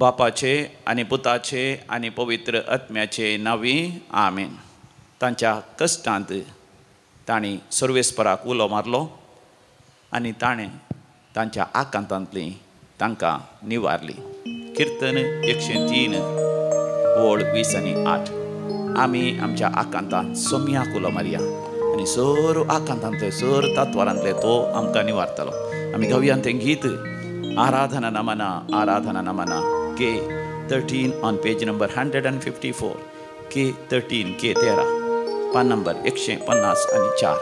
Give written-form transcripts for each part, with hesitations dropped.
बापाचे आनी पुताचे आनी पवित्र आत्म्याचे नांवी आमेन. तांच्या कश्टांत तांणी सर्वेस्पराक उलो मारलो आनी ताणें तांच्या आकांतांतली तांकां निवारली. कीर्तन 103 ओळ 20 आनी 8. आमी आमच्या आकांतांत सोम्याक उलो मारया आनी सर्व आकांतांतले सर तात्वारांतले तो आमकां निवारतलो. आमी गावयान तें गीत आराधना नमना के 13 ऑन पेज नंबर 154. के 13 पान नंबर 154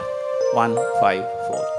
154.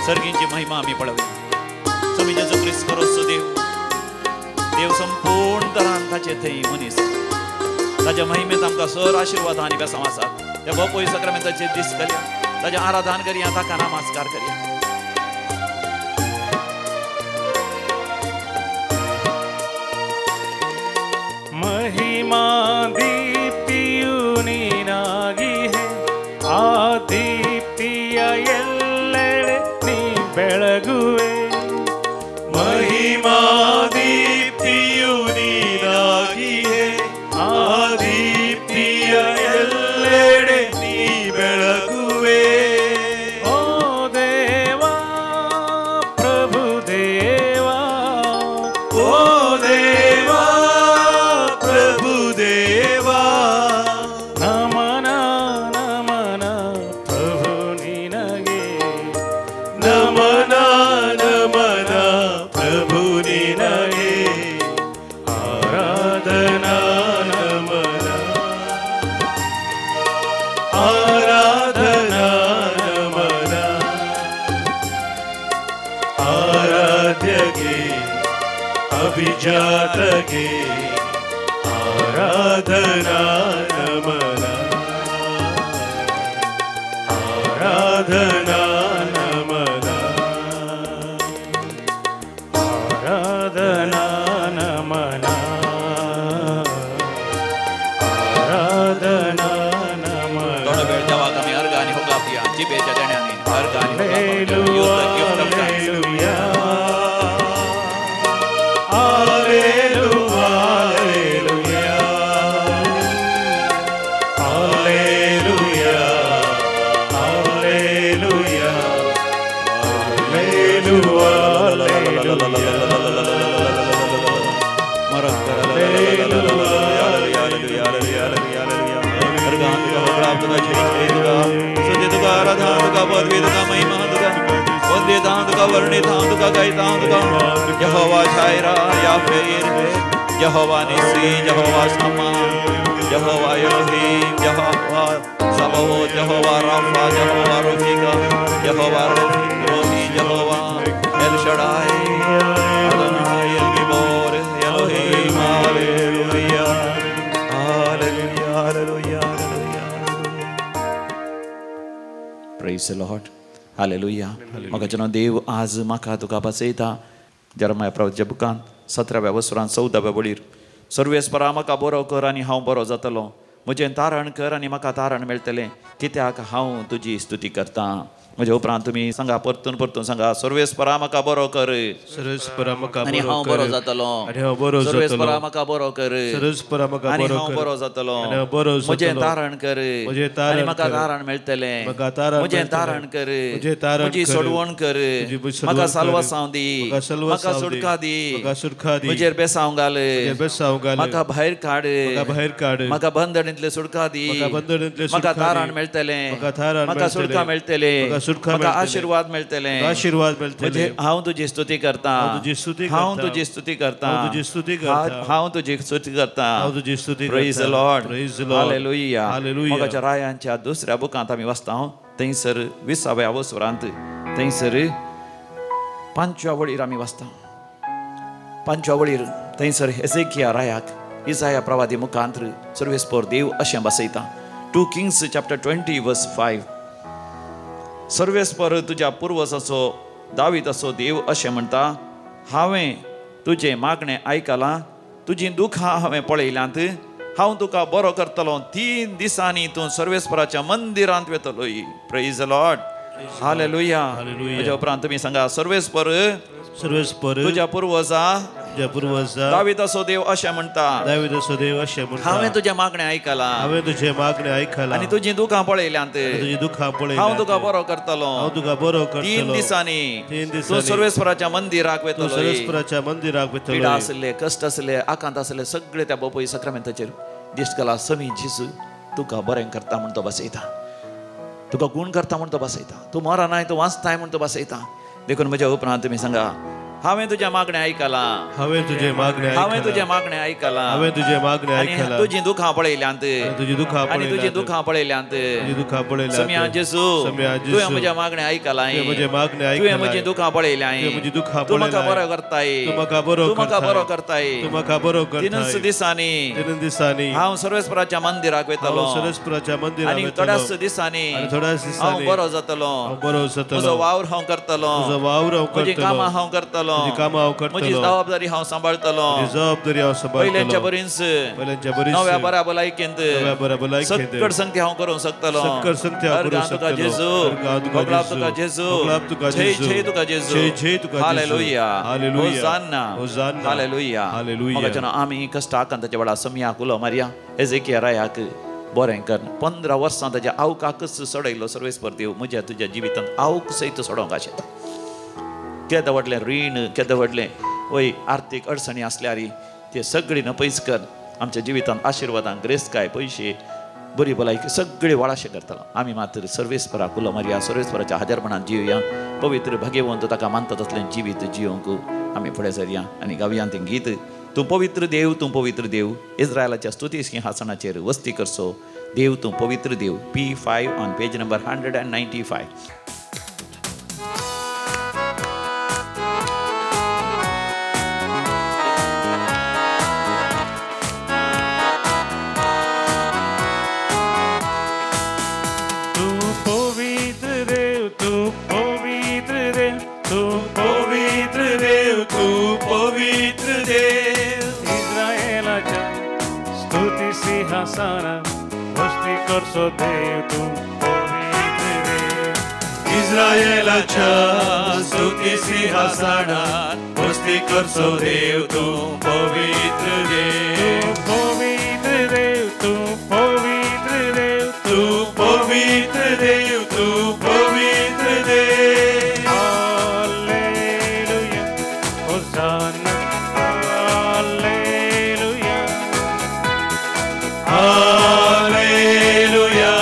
सर्गींची महिमा आमी पळोवया. स्वामी जेजू क्रिस्त खरोच देव संपूर्ण तरान ताचे थंय मनीस ताच्या महिमेंत आमकां सर आशिर्वाद आनी बेसांव आसात. त्या बोपोय सक्रामेंताचे दीस करया, ताचें आराधन करया, ताका नमस्कार करया. महिमा दीप्तियुनी नागी है आ दीप्तिಯ ಎಲ್ಲೆಡೆ ನೀ ಬೆಳಗುವೆ. महिमा दीप्तियुनी नागी है आ दीप्तिಯ ಎಲ್ಲೆಡೆ ನೀ ಬೆಳಗುವೆ. ओ देवा प्रभु देवा, ओ देवा प्रभु देवा, नमन नमन प्रभु निनगे. नमन नमन प्रभु निनगे. आराधना नमन आराधना नमन आराध्यगे अभिजातगे आराधना नमन आराधना नमन आराधना नमन आराधना नमन. थोडा वेळ देवाक आमी अर्घ आनी होगापिया जिबेच्या देण्यानी अर्घ आनी तुका जय जय तुका स्तुती तुका आराधना तुका पदवी तुका महिमा तुका वंदिता तुका वर्णिता तुका गायता तुका यहोवा जायरा याफेर यहोवा Nissi Jehovah Shammah Jehovah Elohim Jehovah Sabaoth Jehovah Rapha Jehovah Rapheka Jehovah Rohi Jehovah El Shaddai Adonai El Gibbor Elohim hallelujah hallelujah hallelujah praise the Lord hallelujah म्हाका जेन्ना देव आज म्हाका तुका बसयता जरमाया प्रवचनाच्या बुकांत 17व्या वसरांत 14व्या वळीर सर्वेस्परा म्हाका बरो कर आनी हांव बरो जातलो म्हजें तारण कर आनी म्हाका तारण मेळटलें कित्याक हांव तुजी स्तुती करता म्हजे उपरांत तुमी सांगा परतून परतून सांगा सर्वेस्परा म्हाका बरो कर सर्वेस्परा म्हाका आनी हांव बरो जातलो सर्वेस्परा म्हाका बरो कर सर्वेस्परा म्हाका आनी बरो हांव कर बरो जातलो आनी हांव बरो म्हजें जातलो तारण कर म्हजें तारण आनी म्हाका कर तारण मेळटलें म्हाका तारण म्हजें मेळटलें तारण कर म्हजें तारण म्हजी कर सोडवण कर म्हजी सोडवण म्हाका कर साल्वासांव दी म्हाका साल्वासांव म्हाका दी सुटका दी म्हाका सुटका दी म्हजेर बेसांव घाल म्हजेर बेसांव घाल म्हाका भायर काड म्हाका भायर काड म्हाका बंदडींतले सुटका दी म्हाका बंदडींतले म्हाका सुटका तारण दी मेळटलें म्हाका तारण म्हाका सुटका मेळटलें म्हाका सुटका म्हाका मेळटलें आशिर्वाद मेळटलें आशिर्वाद मेळटले हांव तुजी स्तुती करता हांव तुजी स्तुती हांव करता तुजी स्तुती करता हांव तुजी स्तुती करता हांव तुजी स्तुती करता हांव तुजी स्तुती प्रेज द करता Lord praise the Lord hallelujah hallelujah मोगाच्या रायांच्या दुसऱ्या बुकांत आमी वाचता थंयसर 20व्या वसरांत थंयसर 5व्या वळीर आमी वाचता 5व्या वळीर थंयसर हेजेकिया रायाक इसाया प्रवादी मुखांतर सर्वेस्पर देव अशें बसयता 2 Kings chapter 20 verse 5 सर्वेस्पर तुज्या पुर्वजाचो दावीद असो देव अशें म्हणटा हांवें तुजें मागणें आयकलां तुजीं दुखां हांवें पळयल्यांत हांव तुका बरो करतलो 3 दिसांनी तूं सर्वेस्पराच्या मंदिरांत वेतलो प्रेज द लॉर्ड हालेलुया हाच्या उपरांत तुमी सांगा सर्वेस्पर तुज्या पुर्वजा दावीद असो देव अशें म्हणटा हांवें तुजें मागणें आयकलां आनी तुजीं दुखां पळयल्यांत हांव तुका बरो करतलो 3 दिसांनी तूं सर्वेस्पराच्या मंदिराक वेतलो पिडा आसले कश्ट आसले आकांत आसले सगळे त्या बोपय सक्रामेंताचेर दिश्ट घाला समी जेजू तुका बरें करता म्हूण तो बसयता तुका गूण करता म्हूण तो बसयता तूं मरनाय तूं वाचताय म्हूण तो बसयता देखून म्हज्या उपरांत तुमी सांगा हांवें तुजें मागणें आयकलां हांवें तुजें मागणें आयकलां आनी तुजीं दुखां पळयल्यांत आनी तुजीं दुखां पळयल्यांत समिया जेजू तुवें म्हजें मागणें आयकलां तुवें म्हजीं दुखां पळयल्यां तूं म्हाका बरो करताय तूं म्हाका बरो करताय 3 दिसांनी हांव सर्वेस्पराच्या मंदिराक वेतलो आनी थोड्याच दिसांनी हांव बरो जातलो म्हजो वावर हांव करतलो म्हजीं कामां हांव करतलो म्हजी जबाबदारी हांव सांबाळतलो पयल्याच्या परिस नव्या बऱ्या भलायकेंत सकट संगती हांव करूंक शकतलो तुका जेजू भोगलाप तुका जेजू जय जय तुका जेजू हालेलुया होसाना हालेलुया म्हाका जेन्ना आमी कश्ट आकांताच्या वेळार समियाक उलो मारया हेजेकिया रायाक बरें कर 15 वर्सां ताच्या आवकाकच सोडयलो सर्वेस्पर देव म्हज्या तुज्या जिवितांत आवक सयत सोडोंक आशिल्लो केदें व्हडलें रीण केदें व्हडलें वय आर्थीक अडचणी आसल्यार ते सगळी नपयस कर आमच्या जिवितांत आशिर्वादां ग्रेस्काय पयशे बरी भलायकी सगळी वाळाशें करतलो आमी मात्र सर्वेस्पराक उलो मारया सर्वेस्पराच्या हाजरपणांत जिवया पवित्र भगवंत ताका मानता तसलें जिवीत जियोंक आमी फुडें सरया आनी गावया तें गीत तूं पवित्र देव इस्रायलाच्या स्तुती सिंहासनाचेर वस्ती करचो देव तूं पवित्र देव P5 ऑन पेज नंबर 195 करसो देव तूं पवित्र देव इस्रायेलाच्या स्तुती सिंहासनात वस्ती करसो देव तूं पवित्र देव पवित्र देव तूं पवित्र देव तूं पवित्र देव तूं पवित्र देव hallelujah hosanna hallelujah hallelujah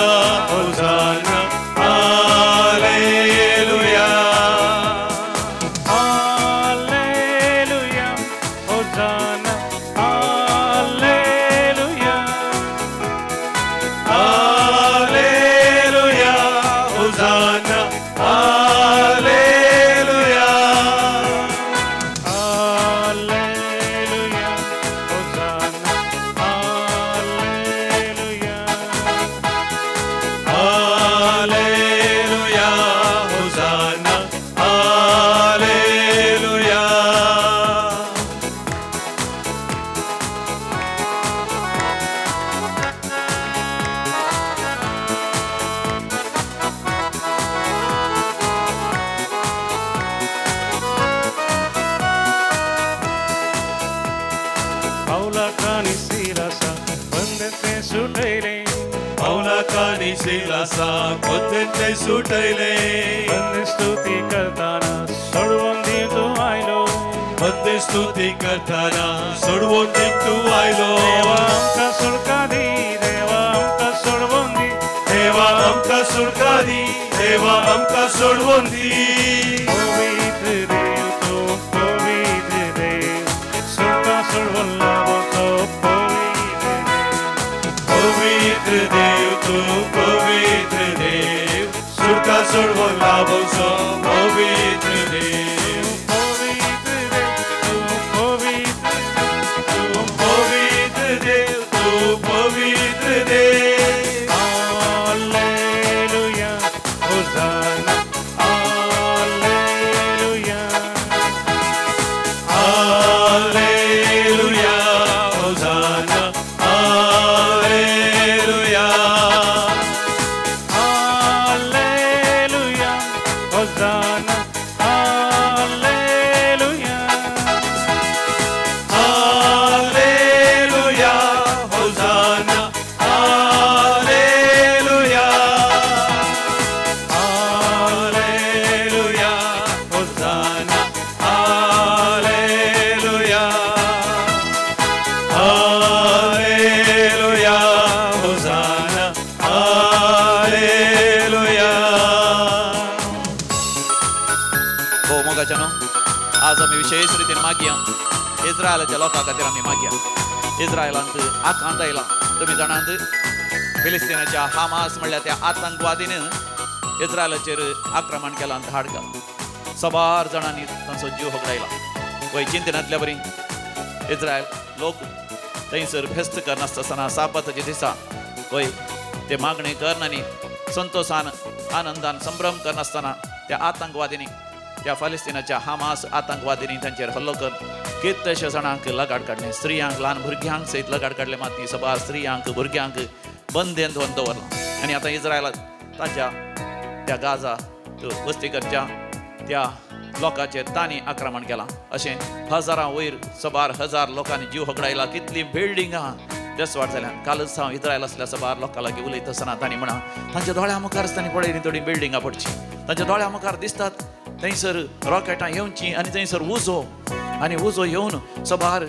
micelle आसा कोतेन ते सुटयले बंद स्तुती करताना सोडवून दिवचो आयलो बंदे स्तुती करताना सोडवून दिवंक तूं आयलो देवा आमकां सुटका दी देवा आमकां सोडवून दी देवा आमकां सुटका दी देवा आमकां सोडवून दी पवित्र देव तूं पवित्र देव सुटका सोडवून लावचो पवित्र देव तूं पवित्र देव सुटका सोडवून लावचो पवित्र देव पवित्र देव तूं पवित्र देव hallelujah hosanna hallelujah hallelujah hosanna hallelujah hallelujah hosanna hallelujah hallelujah hosanna hallelujah hallelujah hosanna hallelujah hallelujah hosanna hallelujah हो मोगाच्यानो आज आमी विशेष रितीन मागया इस्रायलाच्या लोकां खातीर आमी मागया इस्रायलांत आकांत आयला तुमी जाणात फिलिस्तिनाच्या हामास म्हणल्यार त्या आतंकवादीन इस्रायलाचेर आक्रमण केलां धाड घाल सबार जाणांनी तांचो जीव होगडायला वय चिंतनांतल्या बरी इस्रायल लोक थंयसर फेस्त करनासतना सापताच्या दिसा वय ते मागणी करनानी संतोषान आनंदान संभ्रम करनासतना त्या आतंकवादींनी त्या फालिस्तिनाच्या हामास आतंकवादींनी तांचेर हल्लो कर कितलेशे जाणांक लगाड काडले स्त्रियांक ल्हान भुरग्यांक सयत लगाड काडले मात ती सबार स्त्रियांक भुरग्यांक बंदेन धरून दवरला आनी आतां इस्रायलात तांच्या त्या गाजा वस्तीकरच्या त्या लोकांचेर तांणी आक्रमण केलां अशें हजारां वयर सबार हजार लोकांनी जीव होगडायला कितलीं बिल्डिंगां देसवाड जाल्यात कालच हांव इस्रायल असल्या सबार लोकां लागीं उलयता आसतना तांणी म्हणा तांच्या दोळ्या मुखार तांणी पळयली थोडी बिल्डिंगां पडची तांच्या दोळ्या मुखार दिसतात थंयसर रॉकेटां येवची आनी थंयसर उजो येवन सबार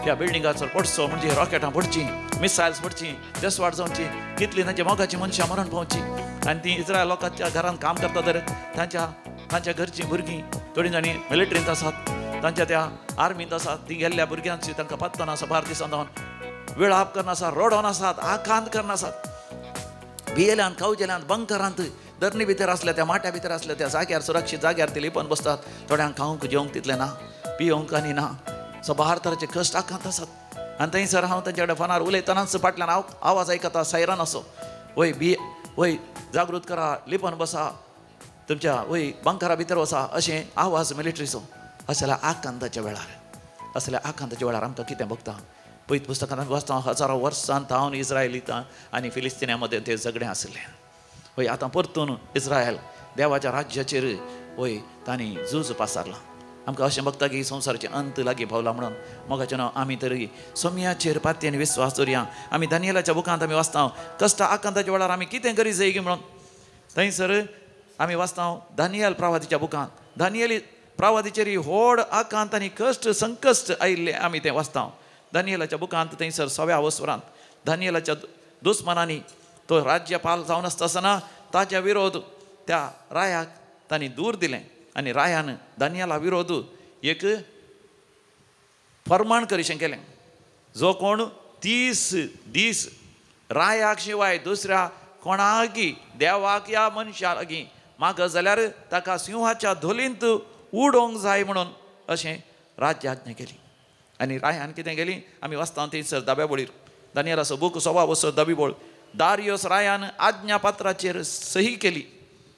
त्या बिल्डिंगाचो पडचो म्हणजे रॉकेटां पडची मिसायल्स पडची देसवाड जावची कितलीं तांच्या मोगाची मनशां मरण पावची आनी ती इस्रायल लोकांच्या घरांत काम करता तर तांच्या घरचीं भुरगीं थोडीं जाणीं मिलिटरींत आसात तांच्या त्या आर्मींत आसात ती गेल्ल्या भुरग्यांची तांकां पत्तना सबार दिसान जावन वेळाप करनासात रोडोन आसात आकांत करनासात भियेल्यांत कावजेल्यांत बंकरांत धरणी भितर आसल्या त्या माट्या भितर आसल्या त्या जाग्यार सुरक्षीत जाग्यार ते लिपोवन बसतात थोड्यांक खावंक जेवंक तितलें ना पियोंक आनी ना सबार तरांचे कश्ट आकांत आसात आनी थंयसर हांव तांचे कडेन फोनार उलयतनाच फाटल्यान हांव आवाज आयकता सायरन असो वय जागृत करा लिपोवन बसा तुमच्या वय बंकरा भितर वसा अशें आवाज मिलिटरीचो असल्या आकांताच्या वेळार आमकां कितें भोगता पयत पुस्तकांत वाचता हजारो वर्सांत हांव इस्रायलीत आनी फिलिस्तिन्या मदें तें झगडें आसलें वय आतां परतून इस्रायल देवाच्या राज्याचेर वय तांणी झूज पासारला आमकां अशें भोगता की संवसाराचे अंत लागीं पावला म्हणून मोगाचें नांव आमी तरी सोम्याचेर पातयेन विस्वास दवरया आमी दानियेलाच्या बुकांत आमी वाचता कश्ट आकांताच्या वेळार आमी कितें करी जाय की म्हणून थंयसर आमी वाचता दानियल प्रवादीच्या बुकांत दानियेली प्रवादीचेर व्हड आकांत आनी कश्ट संकश्ट आयिल्ले आमी तें वाचता दानियेलाच्या बुकांत थंयसर 6व्या वसरांत दानियेलाच्या दुस्मनांनी तो राज्यपाल जावन आसतना ताच्या विरोध त्या रायाक तांणी दूर दिलें आनी रायान दानियेला विरोध एक फर्माण करीशें केलें जो कोण 30 दीस रायाक शिवाय दुसऱ्या कोणाकी देवाक या मनशा लागीं मागत जाल्यार ताका सिंहाच्या धोलींत उडोवंक जाय म्हणून अशें राज्य आज्ञा केली आनी रायान कितें केली आमी वाचता थंयसर दाव्या बोळीर दानियेलाचो बूक 6वा वसर दावी बोळ दारियोस रायान आज्ञापत्राचेर सही केली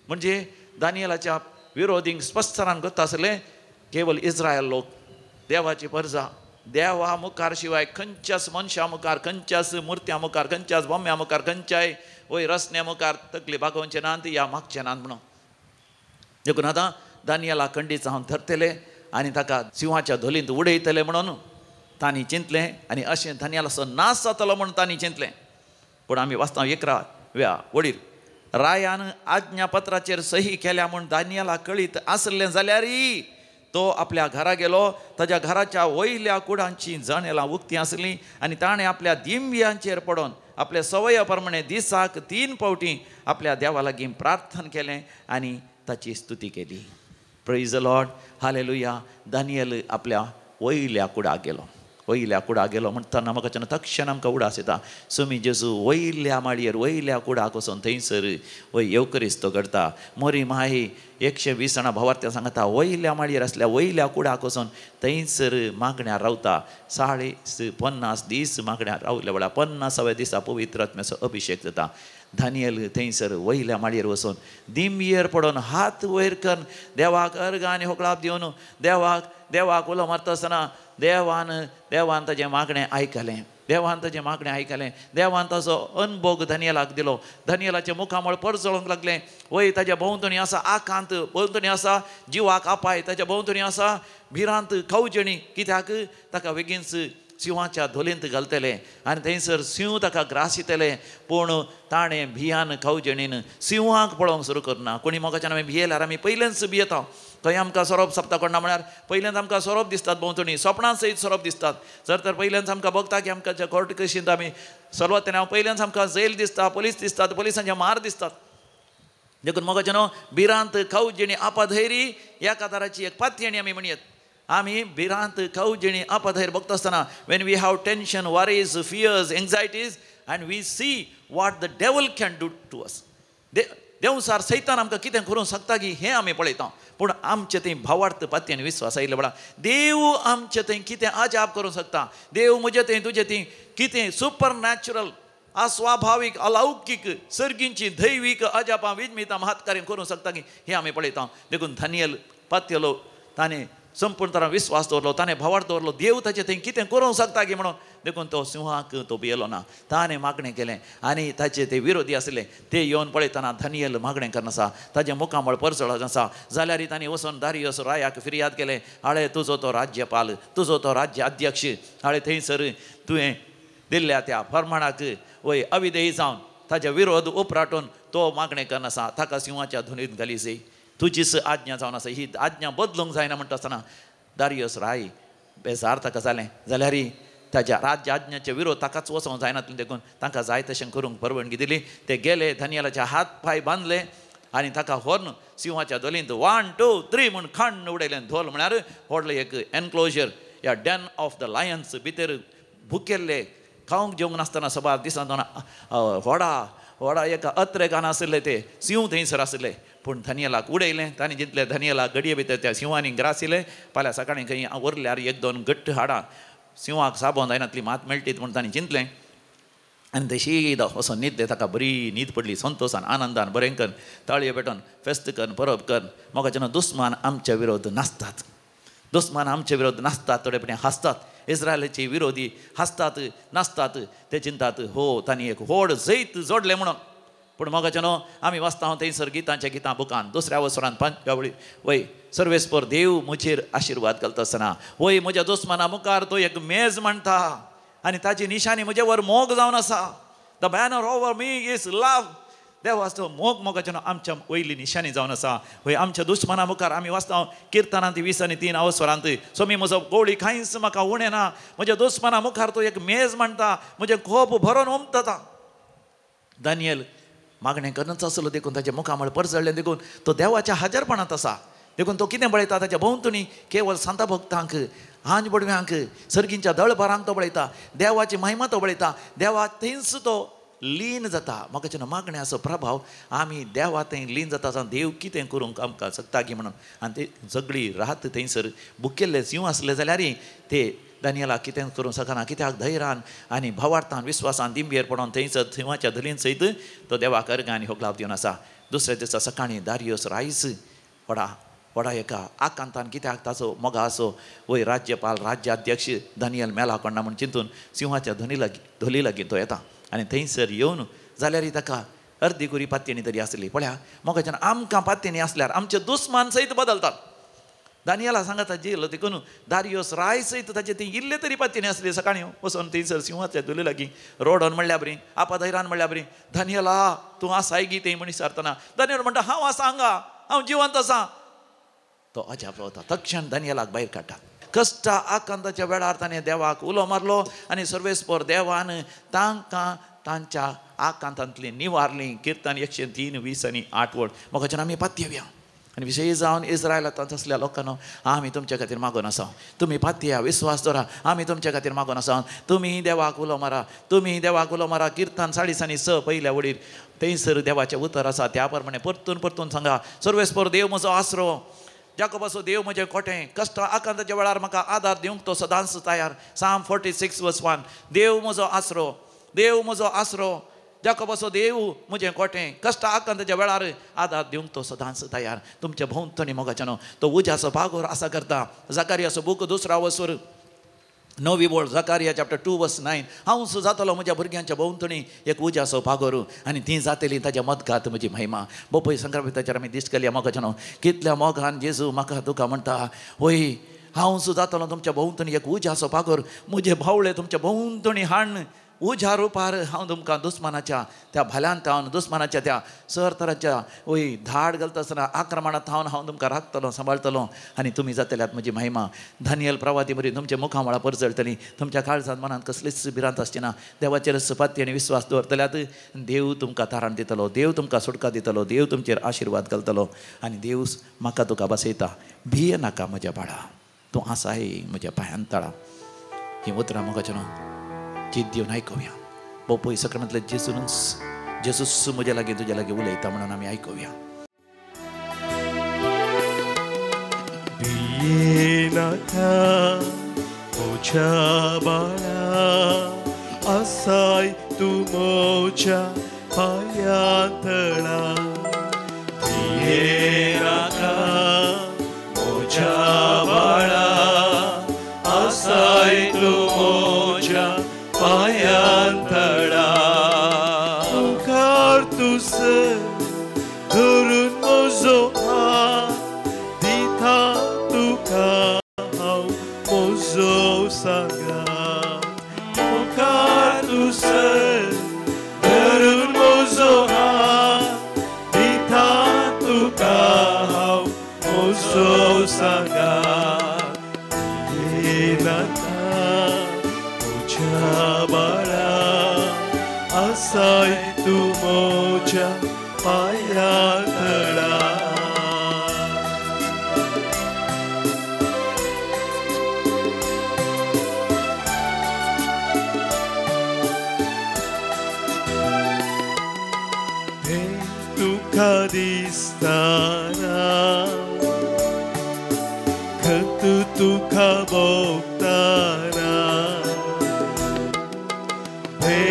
म्हणजे दानियेलाच्या विरोधींक स्पश्टपणान करता आसलें केवल इस्रायल लोक देवाची परजा देवा मुखार शिवाय खंयच्याच मनशा मुखार खंयच्याच मुर्त्या मुखार खंयच्याच बोम्या मुखार खंयच्याय वय रस्त्या मुखार तकली भागोवचें नात या मागचें नात म्हणून देखून आतां दानियेला खंडीत जावन धरतले आनी ताका सिंहाच्या धोलींत उडयतले म्हणून तांणी चिंतलें आनी अशें दानियेलाचो नाश जातलो म्हणून तांणी चिंतलें पूण आमी वाचता 11व्या वडीर रायान आज्ञापत्राचेर सही केल्या म्हूण दानियेला कळीत आसलें जाल्यारय तो आपल्या घरा गेलो. ताच्या घराच्या वयल्या कुडांची जणेलां उक्ती आसलीं आनी ताणें आपल्या दिंब्यांचेर पडोन आपल्या सवया प्रमाणे दिसाक 3 फावटी आपल्या देवा लागीं प्रार्थना केलें आनी ताची स्तुती केली. Praise the Lord, hallelujah. Daniel आपल्या वयल्या कुडाक गेलो. वयल्या कुडाक गेलो म्हणटना म्हाका तक्षण आमकां उडास येता. सुमी जेजू वयल्या माळयेर वयल्या कुडाक वचोन थंयसर वय येवकरिस्तो करता. मोरी माही 120 जाणां भावार्थ्यां सांगता वयल्या माळयेर आसल्या वयल्या कुडाक वचोन थंयसर मागण्यार रावता. 50 दीस मागण्यार रावल्या वेळार 50व्या दिसा पवित्र आत्म्याचो अभिशेक जाता. दानियल थंयसर वयल्या माळयेर वचोन दिंबयेर पडोन हात वयर करून देवाक अर्घ आनी होकळाप दिवन देवाक उलो मारता आसतना देवान ताचें मागणें आयकलें. देवान ताचें मागणें आयकलें. देवान ताचो अनभोग दानियेलाक दिलो. दानियेलाच्या मुखामळ परजळोंक लागलें. वय ताच्या भोंवतणी आसा आकांत, भोंवतणी आसा जिवाक आपाय, ताच्या भोंवतणी आसा भिरांत खावजणी. कित्याक ताका बेगीनच सिंहाच्या धोलींत घालतले आनी थंयसर सिंह ताका ग्रासितले. पूण ताणें भियान खावजणीन सिंहाक पळोवंक सुरू करना. कोणी मोगाच्यान आमी भियेल्यार आमी पयलेंच भियेता. खंय आमकां सोरोप सप्ता कोणा म्हळ्यार पयलेंच आमकां सोरोप दिसतात भोंवतणी, सपनां सयत सोरोप दिसतात. तर पयलेंच आमकां बघता की आमकां कोर्ट केसींत आमी सरवत तेन्ना पयलेंच आमकां जेल दिसता, पुलीस दिसतात, पुलिसांचे मार दिसतात. देखून मोगाच्यान भिरांत खावजणी आपाधैरी ह्या काताराची एक पातयेणी आमी म्हणयत. आमी भिरांत खावजणी आपाधैर बघता आसतना when we have tension, worries, fears, anxieties and we see what the devil can do to us. देवसार सैतान आमकां कितें करूंक शकता की हें आमी पळयता. पूण आमचे थंय भावार्थ पातयेन विस्वास आयिल्ले वेळार देव आमचे थंय कितें अजाप करूंक शकता. देव म्हजे थंय तुजे थंय कितें सुपर नॅचरल, अस्वाभावीक, अलौकीक, सर्गींची दैवीक अजापां विजमितां महत्कार्य करूंक शकता की हें आमी पळयता. देखून दानियल पातयलो. ताणें संपूर्ण तरां विस्वास दवरलो. ताणें भावार्थ दवरलो देव ताचें थंय कितें करूंक शकता की म्हणून. देखून तो सिंहाक तो भियेलो ना. ताणें मागणें केलें आनी ताचे ते विरोधी आसले ते येवन पळयतना दानियल मागणें करनासा. ताच्या मुखामळ परजळत आसा. जाल्यार तांणी वचोन दारियस रायाक फिर्याद केलें, हाळे तुजो तो राज्यपाल, तुजो तो राज्य अध्यक्ष, हाळे थंयसर तुवें दिल्ल्या त्या फर्माणाक वय अविधेय जावन ताचे विरोध उपराटून तो मागणें करनासा. ताका सिंहाच्या धुनीत घालीसय. तुजीच आज्ञा जावन आसा. ही आज्ञा बदलूंक जायना म्हणटा आसतना दारियस राय बेजार ताका जालें. जाल्यार ताच्या राज्य आज्ञाचे विरोध ताकाच वचोंक जायना. देखून तांकां जाय तशें करूंक परवानगी दिली. ते गेले, दानियेलाचे हात पांय बांदले आनी ताका व्हरून सिंहाच्या धोलींत 1, 2, 3 म्हूण खण्ण उडयलें. धोल म्हळ्यार व्हडलें एक एनक्लोजर, या डेन ऑफ द लायन्स भितर भुकेल्ले खावंक जेवंक नासतना सबार दिसान व्हडा एका अत्रेकान आसले ते सिंह थंयसर आसले. पूण दानियेलाक उडयलें. ताणें चिंतलें दानियेलाक घडये भितर त्या सिंहांनी ग्रासिलें. फाल्यां सकाळीं खंय उरल्यार 1-2 गट्ट हाडां सिंहाक साबोन जायनातली मात मेळटीत म्हूण ताणें चिंतलें. आनी ते शीद वचोन न्हिदले. ताका बरी न्हीद पडली. संतोशान, आनंदान, बरें करून ताळयो पेटोवन फेस्त करून परब कर. मोगाच्यान दुस्मान आमच्या विरोध नासतात. दुस्मान आमचे विरोध नासतात. थोडेपणे हांसतात. इस्रायलाचे विरोधी हसतात, नाचतात. ते चिंतात हो तांणी एक व्हड जैत जोडलें म्हणून. पूण मोगाच्यान आमी वाचता थंयसर गितांच्या गितां बुकान 2ऱ्या वसरान 5व्या वळी वय सर्वेस्पर देव म्हजेर आशिर्वाद घालता आसतना वय म्हज्या दुस्माना मुखार तो एक मेज मांडटा आनी ताची निशाणी म्हजे वर मोग जावन आसा. The banner over me is love. देवाचो मोग मोगाच्यान आमच्या वयली निशाणी जावन आसा. वय आमच्या दुस्माना मुखार आमी वाचता किर्तनांत 20:3 अवस्वरांत सोमी म्हजो गोळी कांयच म्हाका उणें ना. म्हज्या दुस्माना मुखार तो एक मेज मांडटा. म्हजें खोप भरोन उमटता. दानियल मागणें करनच आसलो. देखून ताच्या मुखामळ परजळ्ळें. देखून तो देवाच्या हाजरपणांत आसा. देखून तो कितें पळयता ताच्या भोंवतणी केवळ सांता भक्तांक, आंज बडव्यांक, सर्गींच्या दळबारांक तो पळयता. देवाची महिमा तो पळयता. देवा थंयच तो लीन जाता. म्हाका मागणें आसा प्रभाव आमी देवा थंय लीन जाता. देव कितें करूंक आमकां शकता की म्हणून. आनी ते सगळी रात थंयसर भुकेल्ले सिंह आसले जाल्यारय ते दानियेलाक कितें करूंक शकना. कित्याक धैर्यान आनी भावार्थान विस्वासान दिंबयेर पडोन थंयसर सिंहाच्या धुलीन सयत तो देवाक अर्घ आनी होकलाप दिवन आसा. दुसऱ्या दिसा सकाळीं दारियस रायस व्हडा एका आकांतान कित्याक ताचो मोगा असो वय राज्यपाल, राज्याध्यक्ष दानियल मेला कोणा म्हूण चिंतून सिंहाच्या धोली लागीं तो येता. आनी थंयसर येवन जाल्यार ताका अर्दी कुरी पातयेणी तरी आसली. पळया मोगाच्यान आमकां पातयेणी आसल्यार आमचे दुस्मान सयत बदलतात. दानियाला सांगता जेल देखून दारियोस राय सयत ताचे ती इल्ले तरी पातीने असले सकाळी वचून थंयसर सिंहाच्या धुले लागी रोडन म्हणल्या बरी आपाधैरान म्हणल्या बरी दानियाला तूं आसाय गी ते मनीस सारतना दानियल म्हणटा हांव आसा हांगा हांव जिवंत आसा तो अजाप रावता तक्षण दानियलाक भायर काडटा कश्टा आकांताच्या वेळार ताणें देवाक उलो मारलो आनी सर्वेस्पर देवान तांकां तांच्या आकांतांतली निवारली किर्तन 103:20-8 मोगाच्यान आमी पाती येवया आनी विशेश जावन इस्रायलांत असल्या लोकांनो आमी तुमच्या खातीर मागून आसा तुमी पातया विश्वास दवरा आमी तुमच्या खातीर मागून आसा तुमी देवाक उलो मारा तुमी देवाक उलो मारा किर्तन 6:6 पयल्या वडीर थंयसर देवाचें उतर आसा त्या प्रमाणे परतून परतून सांगा सर्वेस्पर देव म्हजो आसरो जाकोबाचो देव म्हजें कोटें कश्ट आकांताच्या वेळार म्हाका आदार दिवंक तो सदांच तयार Psalm 46:1 देव म्हजो आसरो जाकोबाचो देव म्हजें कोटें कश्ट आकांताच्या वेळार आदार दिवंक तो सदांच तयार तुमच्या भोंवतणी मोगाच्यानो तो उज्याचो भागोर आसा करता जकारियाचो बूक 2 9वी वळ जकारिया चॅप्टर 2:9 हांव जातलो म्हज्या भुरग्यांच्या भोंवतणी एक उज्याचो भागोर आनी ती जातली ताच्या मदगात म्हजी महिमा बोपय संक्रांतीचेर आमी दिश्ट केल्या मोगाच्यानो कितल्या मोगान जेजू म्हाका तुका म्हणटा वय हांव जातलो तुमच्या भोंवतणी एक उज्याचो भागोर म्हजे भावळे तुमच्या भोंवतणी हाड उज्या रुपार हांव तुमकां दुस्मानाच्या त्या भल्यांत हांव दुस्मानाच्या त्या सरतराच्या वय धाड घालता आसतना आक्रमणांत हांव तुमकां राखतलो सांबाळटलो आनी तुमी जातल्यात म्हजी महिमा दानियल प्रवादी बरी तुमच्या मुखामळां परजळटली तुमच्या काळजांत मनांत कसलीच भिरांत आसची ना देवाचेर सपाती आनी विश्वास दवरतल्यात देव तुमकां तारण दितलो देव तुमकां सुटका दितलो देव तुमचेर आशिर्वाद घालतलो आनी देव म्हाका तुका बसयता भिये नाका म्हज्या बाळा तूं आसाय म्हज्या पांयान तळा ही उतरां मोगाच्यानो जीत दिवन आयकुया बोपय सकाळांतले जेसूस म्हज्या लागीं तुज्या लागीं उलयता म्हणून आमी आयकुया भिये नाका म्हज्या बाळा आसाय तूं म्हज्या पांयां तळा भिये नाका म्हज्या बाळा आसाय तूं म्हज्या पांयां तळा मुखार तुसर धरून म्हजो हात दिता तुका हांव म्हजो सांगात मुखार तुसर धरून म्हजो हात दिता तुका हांव म्हजो सांगात भिये नाका म्हज्या बाळा आसाय तूं म्हज्या पांयां तळा हें तुका दिसताना खत तुका भोगताना हे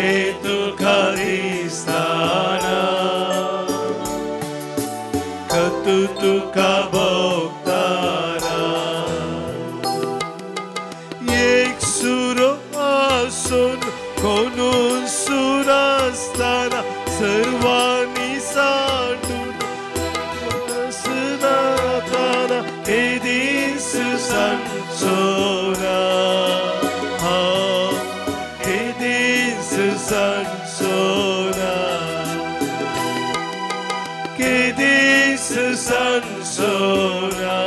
तुका दिसताना खत तुका भोगताना एक सूर आसून कोणून सूर आसतना सर्वांनी सांडून नाताना हे दीस सांजोरा हे दीस सांजोरा के दीस सांजोरा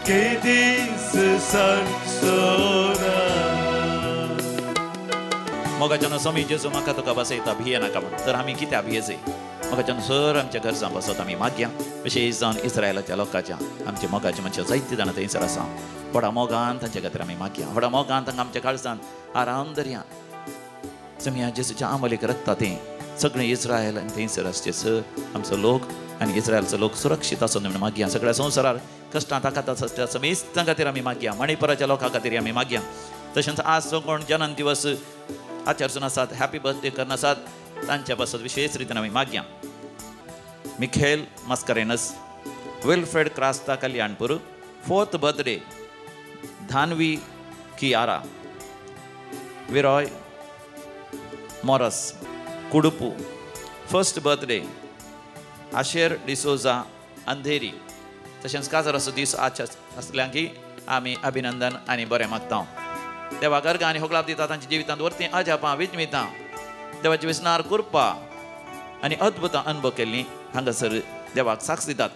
के दीस सांजोरा मोगाच्यान स्वामी जेजू म्हाका तुका बसयता भिये नाका म्हण तर आमी कित्या भियेचे मोगाच्यान सर आमच्या घरसां बसत आमी मागया विशेश जावन इस्रायलाच्या लोकांच्या आमचे मोगाचे मनशां जायतीं जाणां थंयसर आसा व्हडा मोगान तांचे खातीर आमी मागया व्हडा मोगान तांकां आमच्या काळजांत आराम दर्या जमिया जेजूच्या आमलेक रगता तें सगळें इस्रायल आनी थंयसर आसचे सर आमचो लोक आनी इस्रायलचो लोक सुरक्षीत आसूं म्हणून मागया सगळ्या संवसारार कश्टां ताकात आसता समेस्तां खातीर आमी मागया मणिपुराच्या लोकां खातीर आमी मागया तशेंच आज जो कोण जन्म दिवस आचरसून आसात हॅपी बर्थडे करना आसात तांच्या पासत विशेष रितीन आमी मागया Michael Mascarenhas Wilfred Crasta Kalyanpur 4th birthday Dhanvi Kiara Viroy Moras Kudupu 1st birthday Asher D'Souza Andheri तशेंच काजार असो दीस आसल्या की आमी अभिनंदन आनी बरें मागता देवाक अर्घ आनी होगलाप दिता तांच्या जिवितांत वर्ती अजापां विजमितां देवाची विस्नार कृपा आनी अद्भुतां अनुभव केल्ली हांगासर देवाक साक्ष दितात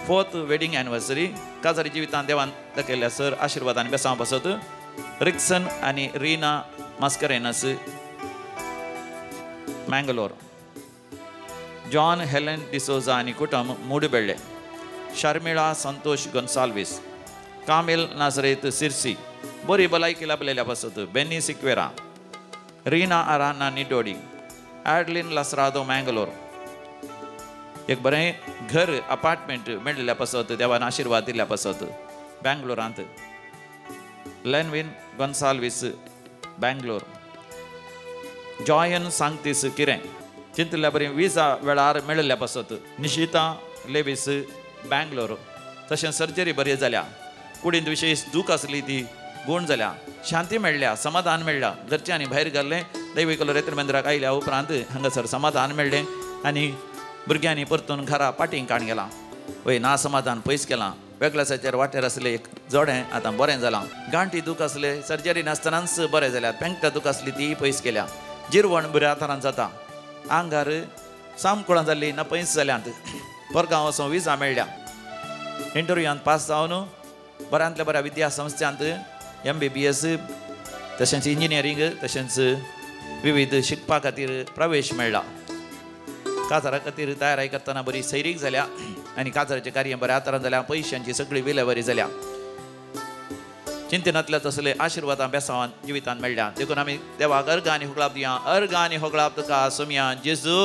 4th वेडिंग एनिवर्सरी काजारी जिवितांत देवान दाखयल्ल्या सर आशिर्वाद आनी बेसांव पासत रिक्सन आनी Rina Mascarenhas Mangalore John Helen D'Souza आनी कुटुंब मूडबेळे शर्मिळा संतोष गोन्साल्वीस कामिल नाझरेत सिर्सी बरी भलायकी लाभलेल्या पासत बेनी सिक्वेरा रीना आराना निडोडी ॲडलिन लसरादो मँगलोर एक बरें घर अपार्टमेंट मेळिल्ल्या पासत देवान आशिर्वाद दिल्ल्या पासत बँगलोरांत लेनविन गोन्साल्वीस बँगलोर जॉयन सांगतीस किरें चिंतल्या बरी विजा वेळार मेळिल्ल्या पासत निशिता लेवीस बँगलोर तशें सर्जरी बरी जाल्या कुडींत विशेश दूख आसली ती गूण जाल्या शांती मेळ्ळ्या समाधान मेळ्ळा घरच्यांनी भायर घाल्लें दैवीक रेत्र मंदिराक आयल्या उपरांत हांगासर समाधान मेळ्ळें आनी भुरग्यांनी परतून घरा पाटींग काण गेलां वय ना समाधान पयस केलां वेगळ्यासाचेर वाटेर आसलें एक जोडें आतां बरें जालां गांठी दूख आसलें सर्जरी नासतनाच बरें जाल्यात पेंगटा दूख आसली ती पयस केल्या जिरवण बऱ्या तरान जाता आंगार सामकुळां जाल्ली ना पयस जाल्यांत परगांव वचून विजा मेळ्ळ्या इंटरव्यूआंत पास जावन बऱ्यांतल्या बऱ्या विद्या संस्थांत MBBS तशेंच इंजिनियरींग तशेंच विविध शिकपा खातीर प्रवेश मेळ्ळा काजारा खातीर तयारी करतना बरी सैरीक जाल्या आनी काजाराचें कार्य बऱ्या तरान जाल्या पयशांची सगळी विलेवारी जाल्या चिंतनांतल्या तसले आशिर्वादां बेसांवान जिवितांत मेळ्ळ्या देखून आमी देवाक अर्घ आनी होगलाप दिया अर्घ आनी होगलाप तुका सोमया जेजू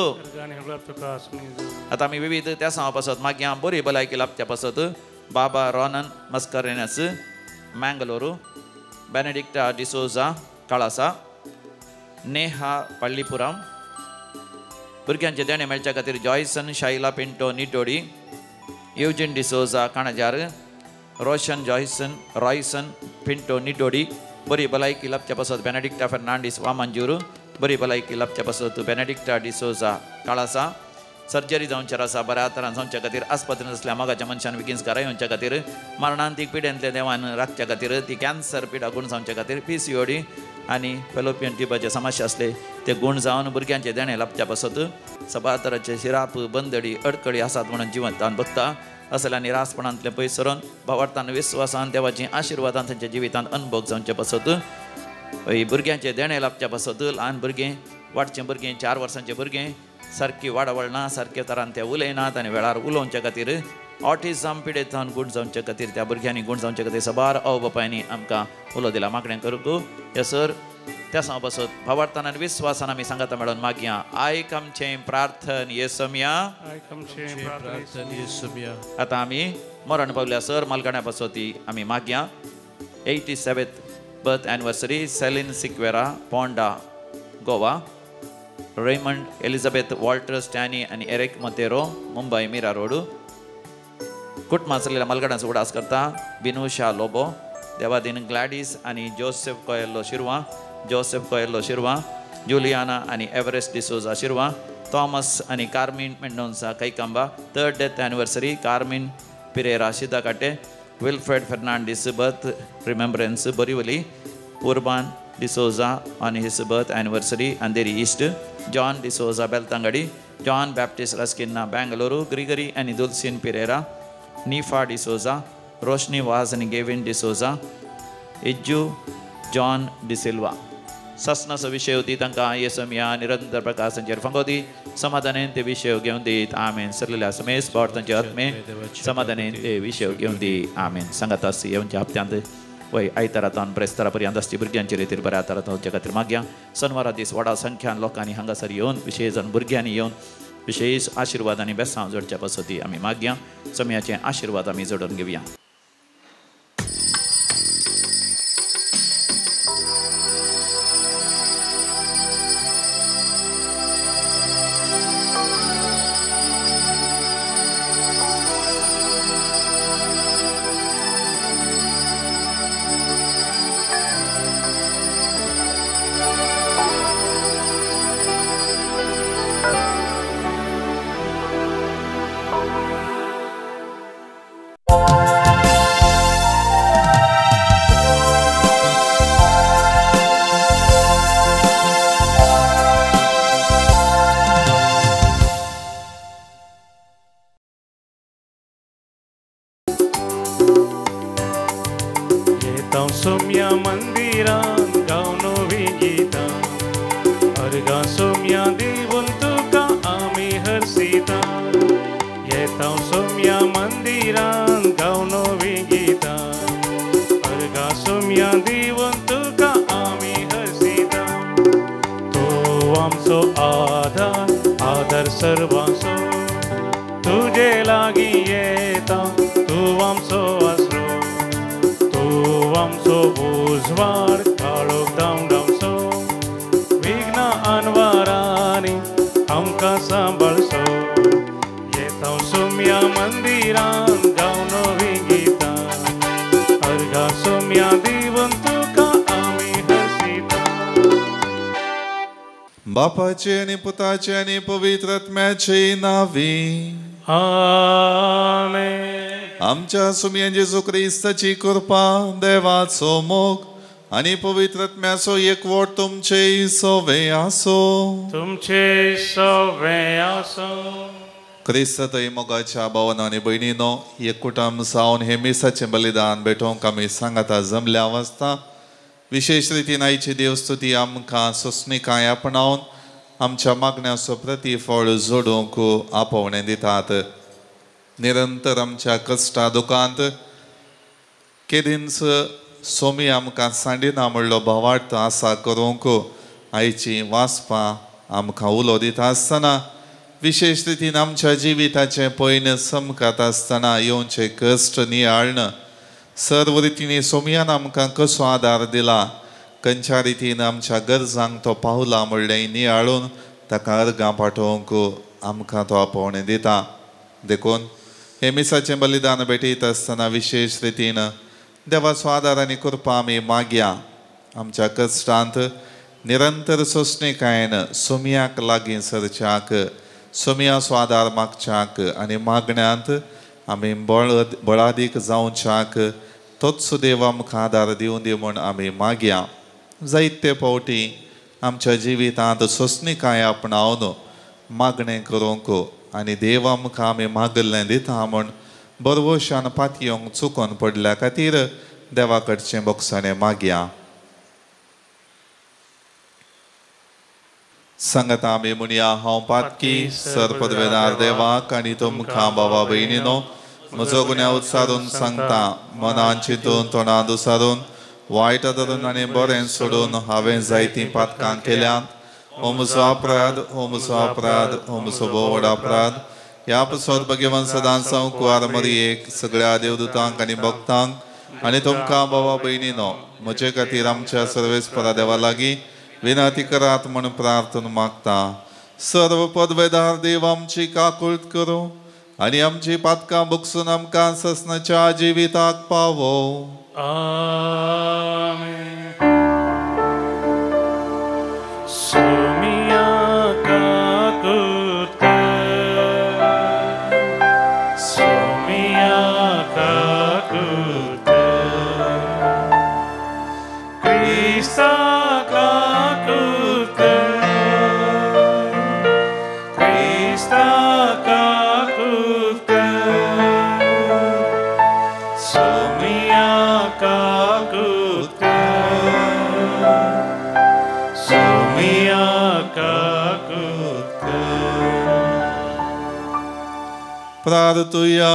आतां आमी विविध त्या सांव पासत मागया बरी भलायकी लाभच्या पासत बाबा रॉनन मस्करेनस मँगलोरू बेनेडिक्टा डिसोजा काळासा नेहा पळ्ळीपुरम भुरग्यांचे देणे मेळच्या खातीर Joyson Shaila Pinto Nitodi Eugene D'Souza Kanajar Roshan Joyson Royson Pinto Nitodi बरी भलायकी लाभच्या पासत बेनेडिक्टा फर्नांडीस वामांजूर बरी भलायकी लाभच्या पासत बेनेडिक्टा डिसोजा काळासा सर्जरी जावंचेर आसा बऱ्या तरान जावच्या खातीर आस्पत्रेंत आसल्या मोगाच्या मनशान विकींच घरा येवच्या खातीर मरणांतीक पिड्यांतल्या देवान राखच्या खातीर ती कॅन्सर पिडा गूण जावच्या खातीर PCOD आनी फेलोपियन ट्युबाचे समस्या आसले ते गूण जावन भुरग्यांचे देणे लाभच्या पासत सभा तराचे शिराप बंदडी अडकळी आसात म्हणून जिवंतान बगता असल्या निरासपणांतले पयस सरून भावार्थान विश्वासान देवाची आशिर्वादान तांच्या जिवितांत अनुभव जावचे पासत भुरग्यांचे देणे लाभच्या पासत ल्हान भुरगें वाडचें भुरगें 4 वर्सांचें भुरगें सारकी वाडवळ ना सारके तरान ते उलयनात आनी वेळार उलोवच्या खातीर ऑटिझम पिडेतान गूण जावच्या खातीर त्या भुरग्यांनी गूण जावच्या खातीर सबार अव बापायनी आमकां उलो दिला मागणें करूंक हे सर त्या सांग पासत भावार्थान आनी विश्वासान आमी सांगाता मेळोन मागया आयकमचें प्रार्थन येसम्या आतां आमी मरण पावल्या सर मालगाण्या पासत आमी मागया 87th birth anniversary Celine Sequeira Ponda Goa Raymond Elizabeth Walter Stany आणि Eric Monteiro Mumbai Mira Road कुटुंब आसलेल्या मालगाड्यांचो उडास करता बिनुशा लोबो देवादीन ग्लॅडीस आणि जोसेफ कोयल्लो शिरवा जुलियाना आणि एव्हरेस्ट डिसोजा शिरवा थॉमस आणि Carmine Mendonca Kaikamba 3rd death anniversary Carmine Pereira Shidakatte Wilfred Fernandes birth remembrance Borivali Urban D'Souza on his birth anniversary Andheri East John D'Souza Beltangadi John Baptist Raskinna Bangalore Gregory and Dulcine Pereira Nifa D'Souza Roshni Vaz and Gavin D'Souza Iju John D'Silva ससनाचो विषय होती तांकां येसम्या निरंतर प्रकाशांचेर फंगोती समाधानान ते विषय घेवन दीत आमेन सरलेल्या समेस पावर्थांचे आत्मे समाधानान ते विषय घेवन दी आमेन सांगात येवच्या हप्त्यांत वय आयतारातान ब्रेस्तारा पर्यंत आसची भुरग्यांचे रितीर बऱ्या तरात वचच्या खातीर मागया शनिवारा दीस व्हडा संख्यान लोकांनी हांगासर येवन विशेश जावन भुरग्यांनी येवन विशेश आशिर्वाद आनी बेसांव जोडच्या पासती आमी मागया समयाचे आशिर्वाद आमी जोडून घेवया सोम्या मंदिरान गावनो विगीता अर्गा सोम्या दिवून तुका आमी हरसिता येता सोम्या मंदिरान गावनो विगीता अर्गा सोम्या दिवून तुका आमी हरसिता तू आमचो आधार सर्वांचो तुझे लागी येता तू आमचो आसरो तू आमचो उजवाड काळोख धांवडावचो विघ्न अनवारांनी आमकां सांबाळचो येता सोम्या मंदिरान गावनो विगीता अर्गा सोम्या दिवून तुका आमी हरसिता बापाचे आणि पुताचे आणि पवित्र आत्म्याचे नावी आमेन. आमच्या सुमया जेजू ख्रिस्ताची कृपा देवाचो मोग आणि पवित्र आत्म्याचो एकवट तुमचे सोवे आसो तुमचे सवे आसो. क्रिस्तय मोगाच्या भावांनो आनी भयणीनो एककुटाम सावन हे मिसाचें बलिदान भेटोवंक आमी सांगाता जमल्या वाजता विशेष रितीन आयची देवस्तुती आमकां सोंसणीकाय आपणावन आमच्या मागण्याचो प्रतिफळ जोडूंक आपोवणें दितात. निरंतर आमच्या कश्टा दुखांत केदींच सोमी आमकां सांडिना म्हणलो भावार्थ आसा करूंक आयची वाचपां आमकां उलो दिता आसतना विशेष रितीन आमच्या जिविताचें पयन समकात आसतना येवचे कश्ट नियाळन सर्व रितीन सोमयान आमकां कसो आदार दिला खंयच्या रितीन आमच्या गरजांक तो पावला म्हणलें नियाळून ताका अर्गां पाठोवंक आमकां तो आपोवणें दिता. देखून हे मिसाचें बलिदान भेटयत आसतना विशेष रितीन देवाचो आदार आनी कृपा आमी मागया. आमच्या कश्टांत निरंतर सोंसणीकायेन सोमयाक लागीं सरच्याक सोमयाचो आदार मागच्याक आनी मागण्यांत आमी बळादीक जावच्याक तोच देव आमकां आदार दिवं दी म्हूण आमी मागया. जायते फावटी आमच्या जिवितांत सोंसणीकाय आपणावन मागणें करूंक आनी देव आमकां आमी मागल्लें दिता म्हूण बरवशान पातयेवंक चुकोवन पडल्या खातीर देवा कडचें बोगसाणें मागया. सांगता आमी म्हणया हांव पातकी सरपदवेदार देवाक आनी तुमकां भावा भयणीनो म्हजो गुन्यांव उच्चारून सांगता मनान चिंतून तोंडांत उसारून वायट धरून आनी बरें सोडून हांवें जायतीं पातकां केल्यात. हो म्हजो अपराध हो म्हजो अपराध हो म्हजो भोव व्हड अपराध. ह्या पासत भगवान सदांच कुंवार मरयेक सगळ्या देवदूतांक आनी भक्तांक आनी तुमकां भावा भयणीनो म्हजे खातीर आमच्या सर्वेस्परा देवा लागीं विनंती करात म्हूण प्रार्थना मागता. सर्व पदवेदार देव आमची काकूळट करूं आनी आमची पातकां भोगसून आमकां ससनाच्या जिविताक पावो. आमेन. सोमिया काकूट सोमिया काकूट क्रिस्ता काकूट क्रिस्ता काकूट सोमिया काकूट सोमिया काकूट. प्रार्थुया.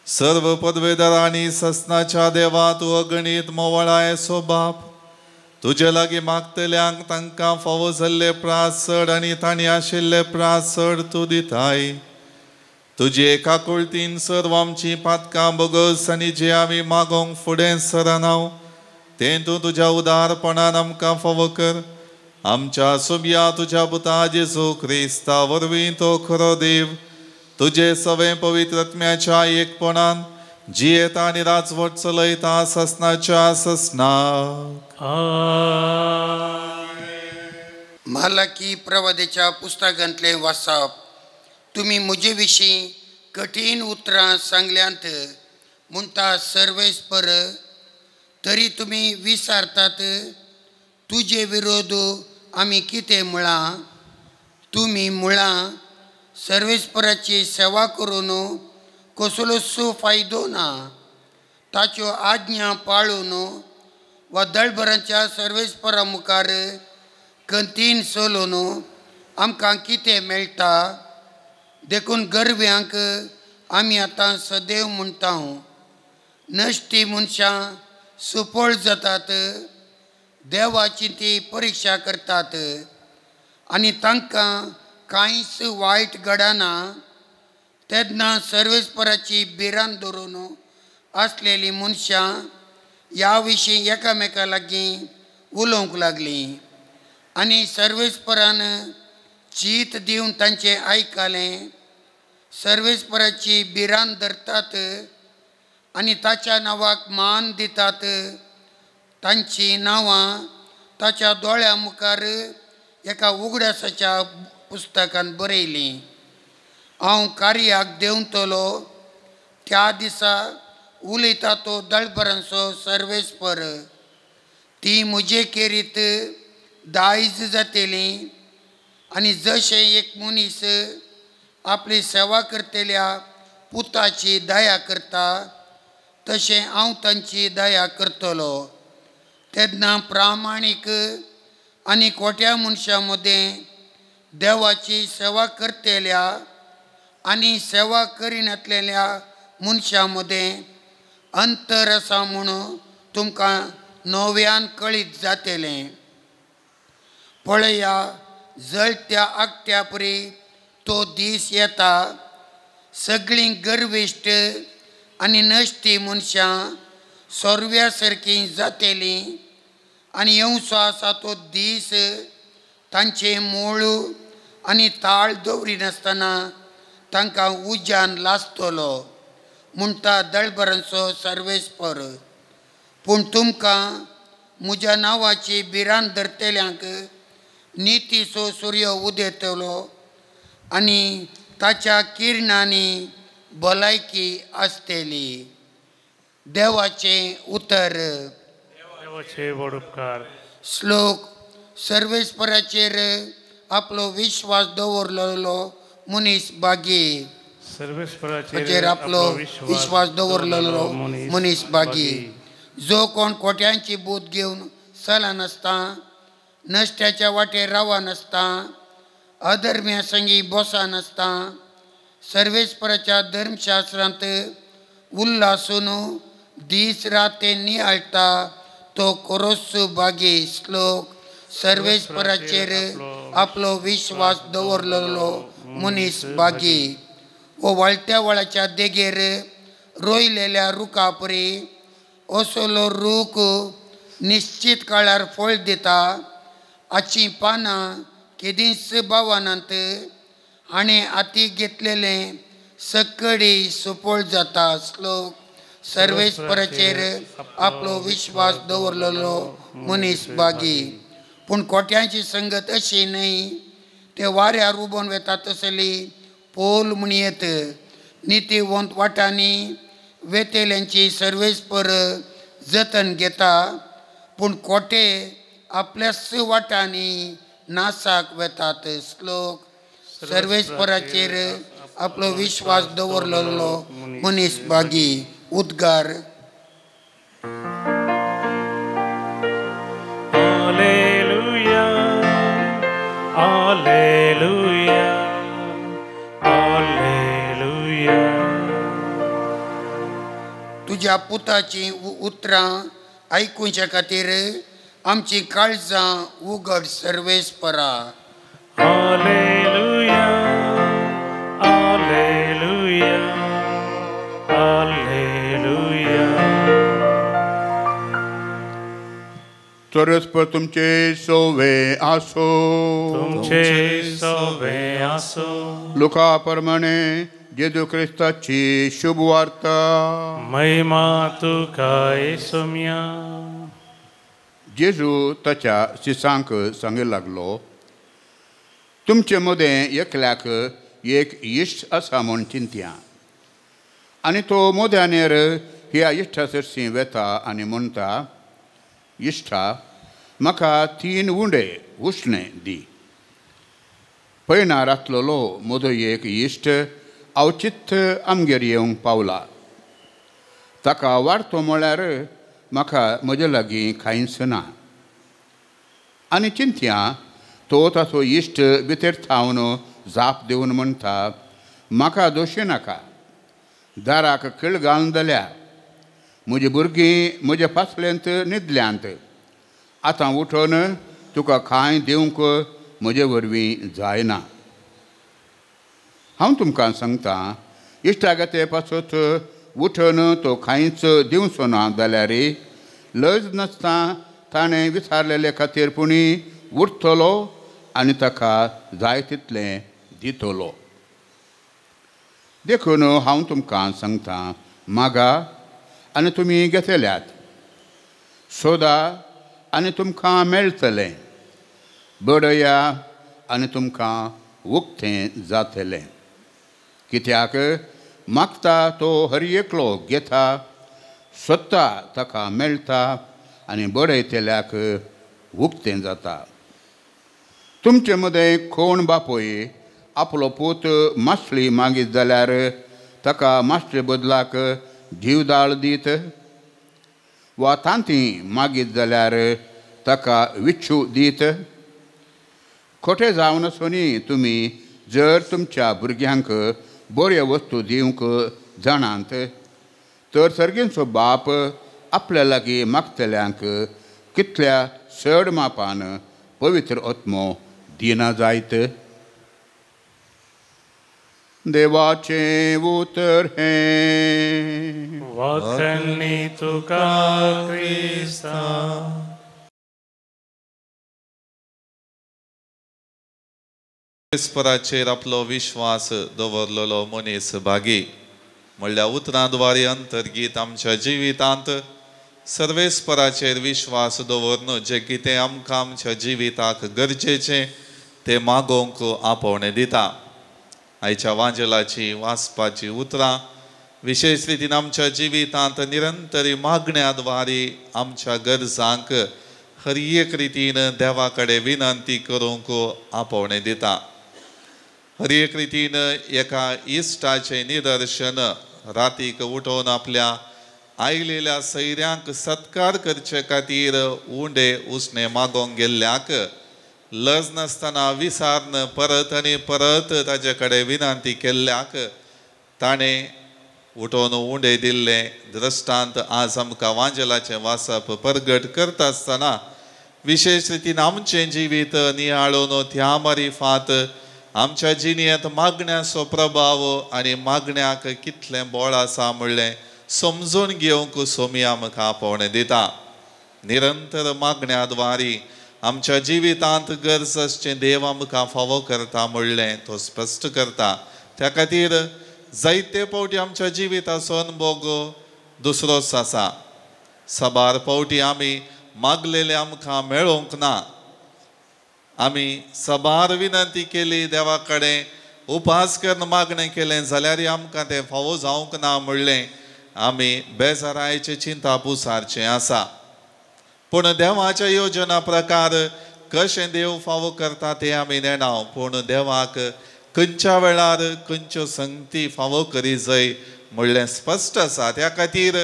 सर्व पदवेदार आनी ससनाच्या देवा तूं अगणीत मोवळायेचो बाप तुजे लागीं मागतल्यांक तांकां फावो जाल्ले प्रास चड आनी तांणी आशिल्ले प्रास चड तूं दिताय. तुजी एका कुळतीन सर्व आमची पातकां बोगस आनी जे आमी मागोंक फुडें सरनाव तें तूं तुज्या उदारपणान आमकां फावो कर. आमच्या सोमया तुज्या पुता जेजू ख्रिस्ता वरवीं तो खरो देव तुजे सवें पवित्र आत्म्याच्या एकपणान जियेता आनी राजवट चलयता ससनाच्या ससनाक. मालाकी प्रवादेच्या पुस्तकांतलें वाचप. तुमी म्हजे विशीं कठीण उतरां सांगल्यांत म्हणटा सर्वेस्पर तरी तुमी विचारतात तुजे विरोध आमी कितें म्हळां. तुमी म्हळां सर्वेस्पराची सेवा करून कसलोच फायदो ना. ताच्यो आज्ञा पाळून वा दळभरांच्या सर्वेस्परा मुखार कंतीन सोलून आमकां कितें मेळटा देखून गर्व्यांक आमी आतां सदैव म्हणटा नश्टी मनशां सुपळ जातात देवाची ती परिक्षा करतात आनी तांकां कांयच वायट घडना तेन्ना सर्वेस्पराची भिरांत धरून आसलेलीं मनशां ह्या विशीं एकामेका लागीं उलोवंक लागलीं आनी सर्वेस्परान चीत दिवन तांचें आयकलें सर्वेस्पराची भिरांत धरतात आनी ताच्या नांवाक मान दितात तांची नांवां ताच्या दोळ्या मुखार एका उगडासाच्या पुस्तकांत बरयलीं हांव कार्याक देंवतलो त्या दिसा उलयता तो दळभरांचो सर्वेस्पर ती म्हजे खेरीत दायज जातली आनी जशें एक मनीस आपली सेवा करतल्या पुताची दया करता तशें हांव तांची दया करतलो तेन्ना प्रामाणीक आनी खोट्या मनशां मदें देवाची सेवा करतल्या आनी सेवा करिनासलेल्या मनशां मदें अंतर आसा म्हणून तुमकां नव्यान कळीत जातलें पळया जळत्या आकट्या परी तो दीस येता सगळीं गर्विश्ट आनी नश्टी मनशां सोर्व्या सारकीं जातलीं आनी येवचो आसा तो दीस तांचे मूळ आनी ताळ दवरिनासतना तांकां उज्यान लासतलो म्हणटा दळभरांचो सर्वेस्पर पूण तुमकां म्हज्या नांवाची भिरांत धरतल्यांक नितीचो सूर्य उदेतलो आनी ताच्या किरणांनी भलायकी आसतली देवाचें उतर देवाचे व्हड उपकार श्लोक सर्वेस्पराचेर आपलो विश्वास दवरलेलो मनीस बागी सर्वेस्पराचेर आपलो विश्वास दवरलेलो मनीस बागी जो कोण खोट्यांची बोध घेवन चला नासता नश्ट्याच्या वाटेर रावा नासता अधर्म्या संगी बसा नासता सर्वेस्पराच्या धर्मशास्त्रांत उल्हासून दीस रात ते नियाळटा तो कोरोसू बागी श्लोक सर्वेस्पराचेर आपलो विश्वास दवरलेलो मनीस बागी वो वळत्या वळाच्या देगेर रोयलेल्या रुखा परी असलो रूख निश्चित काळार फळ दिता हाची पानां केदींच बावानांत हाणें हाती घेतलेलें सकडी सुपळ जाता श्लोक सर्वेस्पराचेर आपलो विश्वास दवरलेलो मनीस बागी पूण खोट्यांची संगत अशी न्हय ते वाऱ्यार उबोन वेता तसली पोल म्हणयत नितीवंत वाटांनी वेतेल्यांची सर्वेस्पर जतन घेता पूण खोटे आपल्याच वाटांनी नासाक वेतात श्लोक सर्वेस्पराचेर आपलो विश्वास दवरलेलो मनीस बागी उद्गार Alleluia, Alleluia, Alleluia. तुज्या पुताची उतरां आयकुच्या खातीर आमची काळजां उगड सर्वेस्परा Alleluia, Alleluia, Alleluia. सर्वेस्पर तुमचे सोवे आसो तुमचे सोवे आसो लुका प्रमाणे जेजू क्रिस्ताची शुभ वार्ता महिमा तुका येसुम्या. जेजू ताच्या शिसांक सांगूंक लागलो तुमचे मदें एकल्याक एक इश्ट आसा म्हूण चिंत्या आनी तो मोद्यानेर ह्या इश्टा सरसी वेता आनी म्हणटा इश्टा म्हाका 3 उंडे उश्णे दी. पयना रातलोलो मोदो एक इश्ट अवचित आमगेर येवंक पावला. ताका वाडतो म्हळ्यार म्हाका म्हजे लागीं कांयच ना. आनी चिंत्या तो ताचो इश्ट भितर थावन जाप दिवन म्हणटा, म्हाका दोशी नाका, दाराक खिळ घालून जाल्या, म्हजीं भुरगीं म्हज्या फासल्यांत न्हिदल्यांत, आतां उठोन तुका कांय दिवंक म्हजे वरवीं जायना. हांव तुमकां सांगता, इश्टागते पासत उठोन तो कांयच दिवचो ना जाल्यार लज नासता ताणें विचारलेले खातीर पुणी उठतलो आनी ताका जाय तितलें दितलो. देखून हांव तुमकां सांगता, मागा आनी तुमी घेतल्यात, सोदा आनी तुमकां मेळटलें, बडया आनी तुमकां उक्तें जातलें. कित्याक मागता तो हर एकलो घेता, सोदता ताका मेळटा आनी बडयतल्याक उक्तें जाता. तुमचे मदें कोण बापोय आपलो पूत मासली मागीत जाल्यार ताका मासले बदलाक जीवदाळ दीत, वा तांतीं मागीत जाल्यार ताका विच्छू दीत. खोटें जावन आसुनी तुमी जर तुमच्या भुरग्यांक बऱ्यो वस्तू दिवंक जाणात, तर सर्गेचो बाप आपल्या लागीं मागतल्यांक कितल्या चड मापान पवित्र आत्मो दिना जायत. देवाचें उतर हें, वखणी तुका क्रिस्ता. परमेस्पराचेर आपलो विश्वास दवरलेलो मनीस भागी. म्हणल्यार उतरांद्वारे अंतर्गीत आमच्या जिवितांत सर्वेस्पराचेर विश्वास दवरन जें कितें आमकां आमच्या जिविताक गरजेचें तें मागोवंक आपोवणें दिता. आयच्या वांजेलाची वाचपाची उतरां विशेश रितीन आमच्या जिवितांत निरंतरी मागण्याद्वारे आमच्या गरजांक हर एक रितीन देवा कडेन विनंती करूंक आपोवणें दिता. हर एक रितीन एका इश्टाचें निदर्शन रातीक उठोवन आपल्या आयलेल्या सैऱ्यांक सत्कार करचे खातीर उंडे उसणें मागोवंक गेल्ल्याक लज नासतना विसारन परत आनी परत ताचे कडेन विनंती केल्ल्याक ताणें उठोवन उंडे दिल्लें दृश्टांत आज आमकां वांजेलाचें वाचप परगट करता आसतना विशेश रितीन आमचें जिवीत नियाळून त्या मारिफात आमच्या जिणेंत मागण्याचो प्रभाव आनी मागण्याक कितलें बळ आसा म्हणलें समजून घेवंक सोमी आमकां आपोवणें दिता. निरंतर मागण्याद्वारे आमच्या जिवितांत गरज आसचें देव आमकां फावो करता म्हणलें तो स्पश्ट करता. त्या खातीर जायते फावटी आमच्या जिविताचो अनुभव दुसरोच आसा. साबार फावटी आमी मागलेलें आमकां मेळोवंक ना. आमी साबार विनंती केली देवा कडेन, उपास करून मागणें केलें जाल्यार आमकां तें फावो जावंक ना म्हणलें आमी बेजारायेचें चिंता पुसारचें आसा. पूण देवाच्या योजना प्रकार कशें देव फावो करता तें आमी नेणाव. पूण देवाक खंयच्या वेळार खंयच्यो संगती फावो करी जाय म्हणलें स्पश्ट आसा. त्या खातीर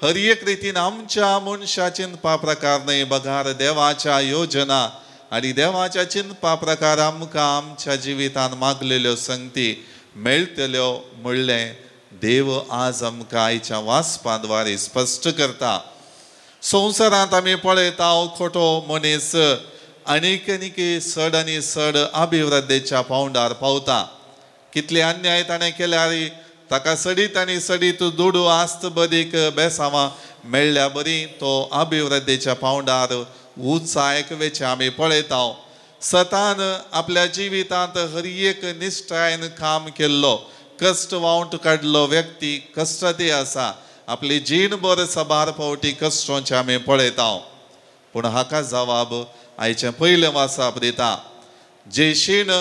हर एक रितीन आमच्या मनशा चिंतपा प्रकार न्हय, बगार देवाच्या योजना आनी देवाच्या चिंतपा प्रकार आमकां आमच्या जिवितांत मागलेल्यो संगती मेळटल्यो म्हणलें देव आज आमकां आयच्या वाचपाद्वारे स्पश्ट करता. संवसारांत आमी पळयता खोटो मनीस आनीक आनीक चड आनी चड अभिवृद्धेच्या पावंडार पावता. कितले अन्याय ताणें केल्यार ताका सडीत आनी सडीत दुडू आस्त बदीक बेसांवां मेळ्ळ्या बरी तो अभिवृद्धेच्या पावंडार उंचायेक वेचे आमी पळयता. सतान आपल्या जिवितांत हर एक निश्ठेन काम केल्लो, कश्ट वावंट काडलो व्यक्ती कश्टाती आसा. आपली जीणभर साबार फावटी कश्टांचे आमी पळयता. पूण हाका जवाब आयचें पयलें वाचप दिता. जे शीण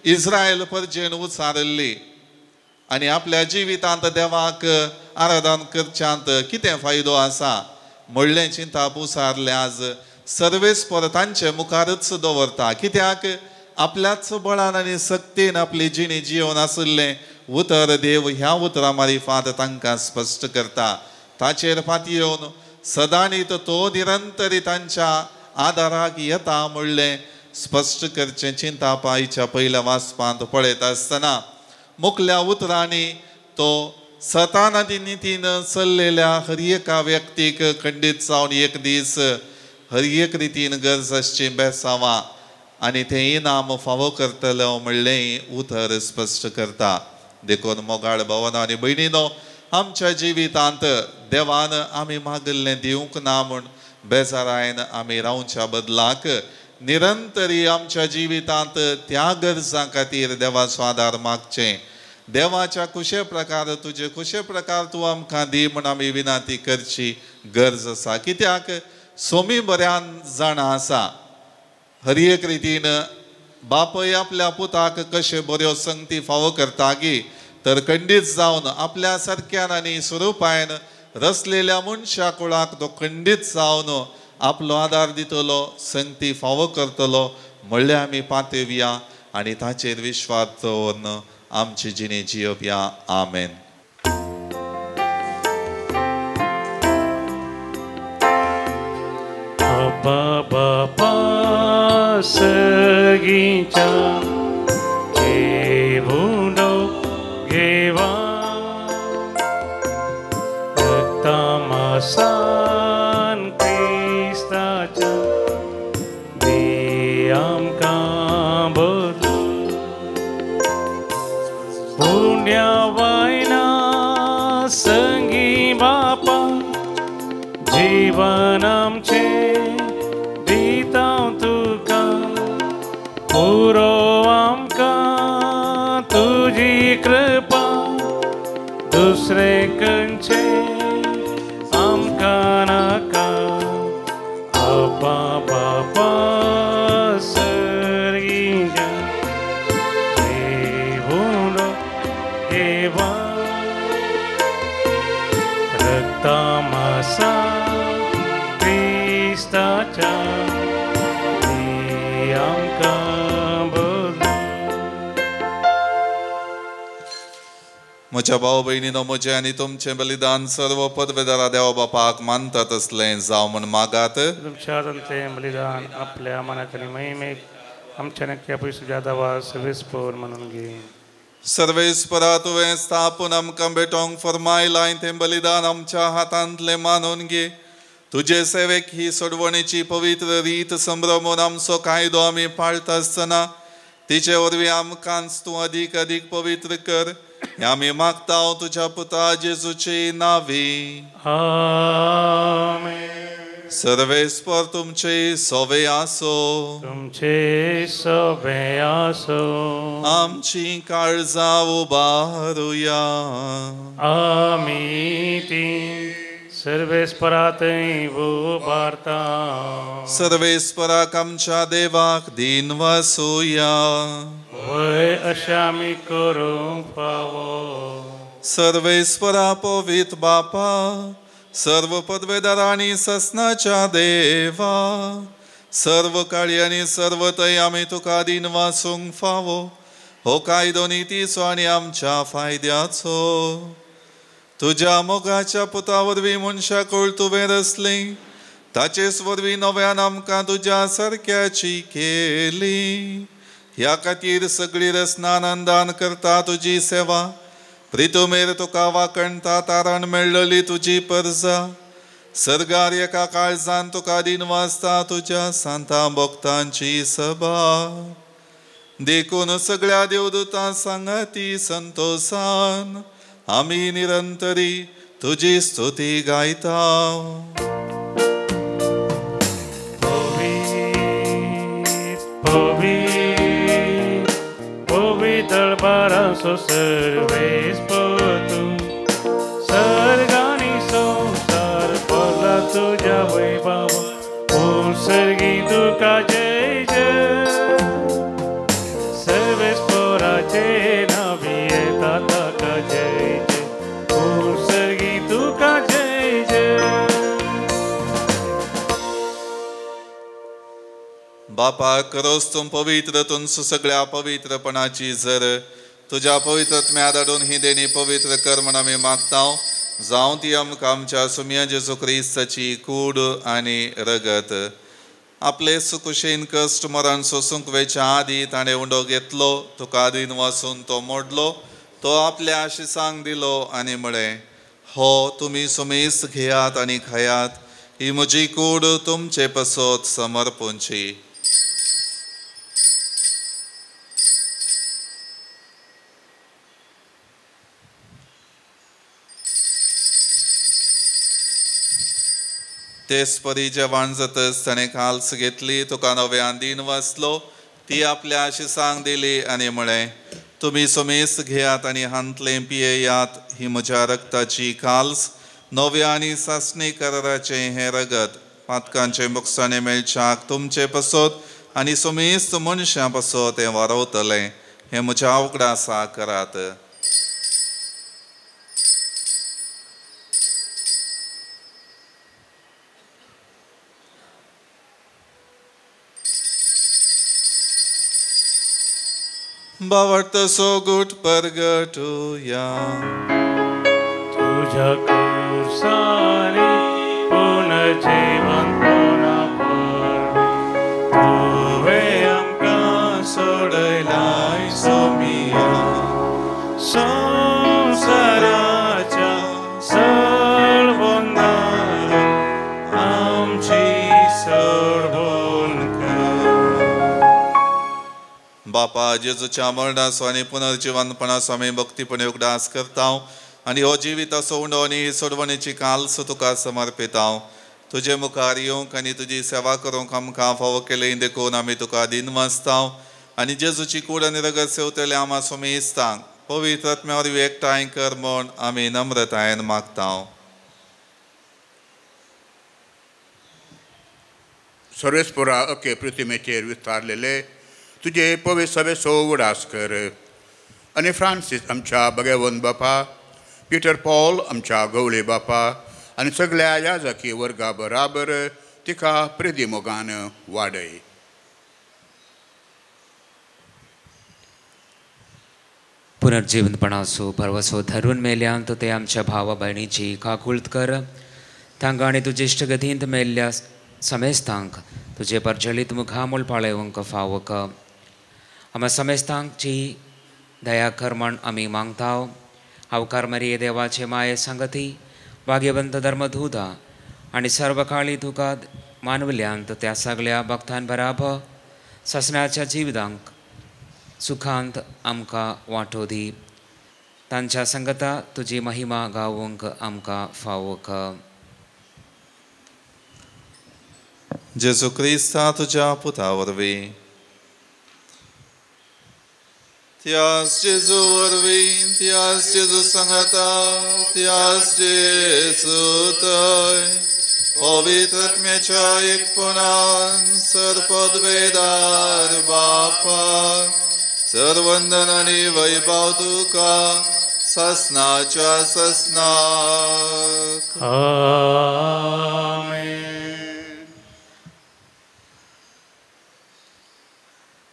इस्रायल परजेन उचारिल्ली आनी आपल्या जिवितांत देवाक आराधन करच्यांत कितें फायदो आसा म्हणलें चिंता पुसारलें आज सर्वेस्पर तांचे मुखारच दवरता. कित्याक आपल्याच बळान आनी सक्तीन आपली जिणी जिवन आशिल्लें उतर देव ह्या उतरा मारिफात तांकां स्पश्ट करता. ताचेर पातयेवन सदांनीत तो निरंतरी तांच्या आदाराक येता म्हणलें स्पश्ट करचें चिंता पायच्या पयल्या वाचपांत पळयत आसतना मुखल्या उतरांनी तो सतानादी नितीन चल्लेल्या हर एका व्यक्तीक खंडीत जावन एक दीस हर एक रितीन गरज आसची बेसांवां आनी तें इनाम फावो करतलो म्हणलें उतर स्पश्ट करता. देखून मोगाळ भावांनो आनी भयणीनो, आमच्या जिवितांत देवान आमी मागिल्लें दिवंक ना म्हूण बेजारायन आमी रावच्या बदलाक निरंतरी आमच्या जिवितांत त्या गरजां खातीर देवाचो आदार मागचें. देवाच्या कुशे प्रकार तुजे कुशे प्रकार तूं आमकां दी म्हूण आमी विनाती करची गरज आसा. कित्याक सोमी बऱ्यान जाणां आसा हर एक रितीन बापय आपल्या पुताक कशे बऱ्यो संगती फावो करता गी तर खंडीत जावन आपल्या सारक्यान आनी स्वरुपायन रचलेल्या मनशा कुळाक तो खंडीत जावन आपलो आदार दितलो संगती फावो करतलो म्हणल्यार आमी पातयवया आनी ताचेर विश्वास दवरून आमची जिणे जियोवया. आमेन. बापा सगीच्या घेवुनो घेवा रक्तामासान क्रिस्ताच्या दी आमकां बदलू पुण्यवायना संगी बापा जीवन आमचें दिता तुका पुरो आमकां तुजी कृपा दुसरे खंयचे आमकां नाका. बापा बापा सर्गीच्या घेवुनो घेवा रक्तामासा क्रिस्ताच्या दी आमकां बदलू. म्हज्या भाव भयणीनो, म्हजें आनी तुमचें बलिदान सर्व पदवेदारा देवा बापाक मानता तसलें जावं म्हूण मागात. तुमच्या तें बलिदान आपल्या मनाक आनी महिमेक आमच्या नक्की पयसुच्या दवा सर्वेस्पर म्हणून घे. सर्वेस्परा तुवें स्थापून आमकां भेटोंक फरमायलां तें बलिदान आमच्या हातांतलें मानून घे. तुजे सेवेक ही सोडवणेची पवित्र रीत संभ्रमून आमचो कायदो आमी पाळटा आसतना तिचे वरवीं आमकांच तूं अदीक अदीक पवित्र कर. हें आमी मागता तुज्या पुता जेजूचे नांवी. आमेन. सर्वेस्पर तुमचे सोवे आसो. तुमचे सोबे आसो. आमची काळजां उबारुया. आमी ती सर्वेस्परांतय उबारता. सर्वेस्पराक आमच्या देवाक दिन वासुया. वय अशें आमी करूंक फावो. सर्वेस्परा पवित्र बापा, सर्व पदवेदार आनी ससनाच्या देवा, सर्व काळी आनी सर्वतय आमी तुका दिन वासूंक फावो. हो कायदो नितीचो आनी आमच्या फायद्याचो. तुज्या मोगाच्या पुता वरवीं मनशा कुळ तुवें रचली, ताचेच वरवीं नव्यान आमकां तुज्या सारक्याची केली. ह्या खातीर सगळी रचना आनंदान करता तुजी सेवा. प्रितुमेर तुका वाकणटा तारण मेळ्ळली तुजी परजा. सर्गार एका काळजान तुका दिन वाजता तुज्या सांता भक्तांची सभा. देखून सगळ्या देवदूतां सांगाती संतोषान आमी निरंतरी तुजी स्तुती गायता. दरबारांचो सर्वेस्पर तूं, सर्गांनी संवसार भरला तुज्या वैभव. पूण सर्गी तुका जय जय. सर्वेस्पराचे नांवी येता ताका जय जय. पूण सर्गी तुका जय जय. बापा करोस तूं पवित्र तुंच सगळ्या पवित्रपणाची झर तुज्या पवित्रत्म्या धाडून ही देणी पवित्र कर म्हण आमी मागता. जावं ती आमकां आमच्या सुमया जेजू क्रिस्ताची कूड आनी रगत. आपले सुकुशेन कश्ट मरण सोसूंक वेच्या आदी ताणें उंडो घेतलो, तुका आदीन वचून तो मोडलो, तो आपल्या आशिसांक दिलो आनी म्हळें, हो तुमी सुमेस घेयात आनी खायात, ही म्हजी कूड तुमचे पसत समर्पूंची. तेच परी जेवण जातच ताणें काल्स घेतली, तुका नव्यान दीन वचलो, ती आपल्या आशिसांक दिली आनी म्हळें, तुमी सुमेस घेयात आनी हांतलें पियेयात, ही म्हज्या रक्ताची काल्स, नव्या आनी सासणी कराराचें हें रगत, पातकांचे मुखसाणें मेळच्याक तुमचे पसत आनी सुमेस्त मनशां पसत हें वारवतलें, हें म्हज्या उगडासा करात. बावटसो गुट परगटुया. तुझ्या कुर्साने पुनर्जीवन पुन्हा परवे, तुवे आमकां सोडलाय सोमिया, संसाराच्या सळबंदार आमची सोडवण कर. बापा जेजूच्या मरणाचो आनी पुनर्जीवनपणाचो आमी भक्तीपणे उगडास करता आनी हो जिवीत असो उंडो आनी सोडवणेची काल्स तुका समर्पिता. तुजे मुखार येवंक आनी तुजी सेवा करूंक आमकां फावो केलें देखून आमी तुका दिन वाचता आनी जेजूची कूड आनी रगत सेवतले आमा सुमेस्तांक पवित्र आत्म्यावर एकठांय कर म्हूण आमी नम्रतायेन मागता. सर्वेस्परा अके प्रतिमेचेर विस्तारलेले तुझे पवित्र सभेचो उगडास कर आनी फ्रांसीस आमच्या भगवन बापा, पिटर पॉल आमच्या गवळे बापा आनी सगळ्या याजकी वर्गा बराबर तिका प्रेदिमोगान वाडय. पुनर्जीवनपणाचो पर्वसो धरून मेल्यांत ते आमच्या भावा भयणीची काकुळत कर. तांकां आनी तुजे इश्टगतींत मेल्ल्या समेस्तांक तुजे परजलीत मुखामूल पाळेवंक फावक. आम्हा समेस्तांची दया कर म्हण आमी मागता. अवकार मरिये देवाचे माये संगती, भाग्यवंत धर्मधूता आनी सर्व काळी तुका मानवल्यांत त्या सगळ्या भक्तां बराबर ससण्याच्या जिवितांक सुखांत आमकां वांटो दी. तांच्या संगता तुजी महिमा गावूंक आमकां फावक. जेजू क्रिस्ता तुझ्या पुता वरवीं, त्याच जेजू वरवीं, त्याच जेजू सांगता, त्याच जेजू थंय पवित्र आत्म्याच्या एकपणान सरपदवेदार बापा सर्वंदन आनी वैभव तुका ससनाच्या ससनाक.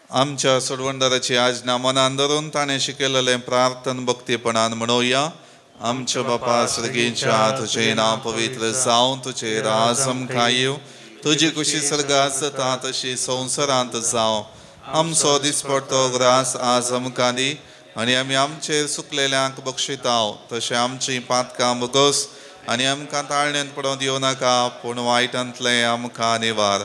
आमच्या सोडवणदाराची आज्ञा मनान धरून ताणें शिकयलेलें प्रार्थन भक्तीपणान म्हणोया. आमच्या बापा सर्गीच्या तुझें नांव पवित्र जावं, तुझें राज आमकां येवं, तुजी खुशी सर्गांत जाता तशी संवसारांत जावं. आमचो दिसपडटो ग्रास आज आमकां दी आनी आमी आमचेर सुकलेल्यांक बक्षिता तशें आमचीं पातकां बगस आनी आमकां ताळण्यांत पडोवन दिवं नाका, पूण वायटांतलें आमकां निवार.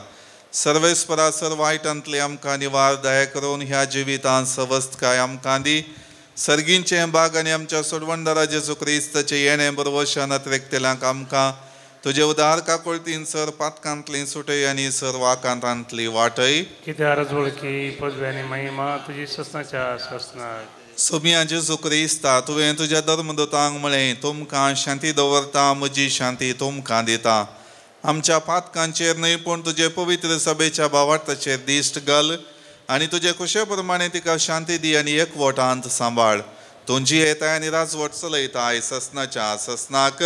सर्वेस्परा सर वायटांतले आमकां निवार दया करून ह्या जिवितांत सवस्तकाय आमकां दी. सर्गींचें बाग आनी आमच्या सोडवणदारा जेजू क्रिस्ताचें येणें बरोवशान अत्रेकतेल्यांक आमकां तुजे उदार काकुळतीन सर पातकांतली सुटय आनी सर वाकांतांतली वाटय. कित्याक रजवळकी पदवी आनी महिमा तुजी ससनाच्या ससनाक. सोमिया जेजू क्रिस्ता तुवें तुज्या धर्मदूतांक म्हळें, तुमकां शांती दवरता, म्हजी शांती तुमकां दिता. आमच्या पातकांचेर न्हय पूण तुजे पवित्र सभेच्या भावार्थाचेर दिश्ट घाल आनी तुजे कुशे प्रमाणे तिका शांती दी आनी एकवटांत सांबाळ. तुजी येताय आनी राजवट चलयताय ससनाच्या ससनाक.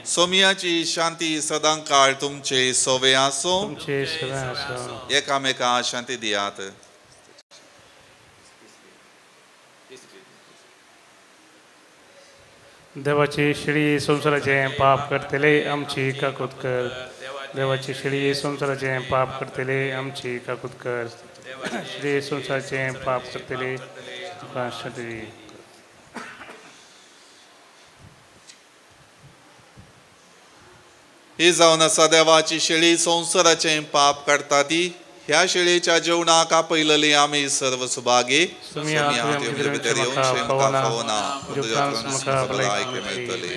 सोमियाची शांती सदां काळ तुमचे सोवे आसो. एकामेका शांती दियात. देवाची शिडी संसाराचे पाप करतले आमची काकूत कर. देवाची शिडी संसाराचे पाप करतले आमची काकूत कर. शिडी संसाराचे पाप करतले तुका शांती. ही जावन आसा देवाची शेळी संवसाराचे पाप काडटा ती. ह्या शेळयेच्या जेवणाक आपयलेली आमी सर्व सुभागी. तुम्ही आमच्या भितर येवन पावना म्हाका भलायकी मेळटली.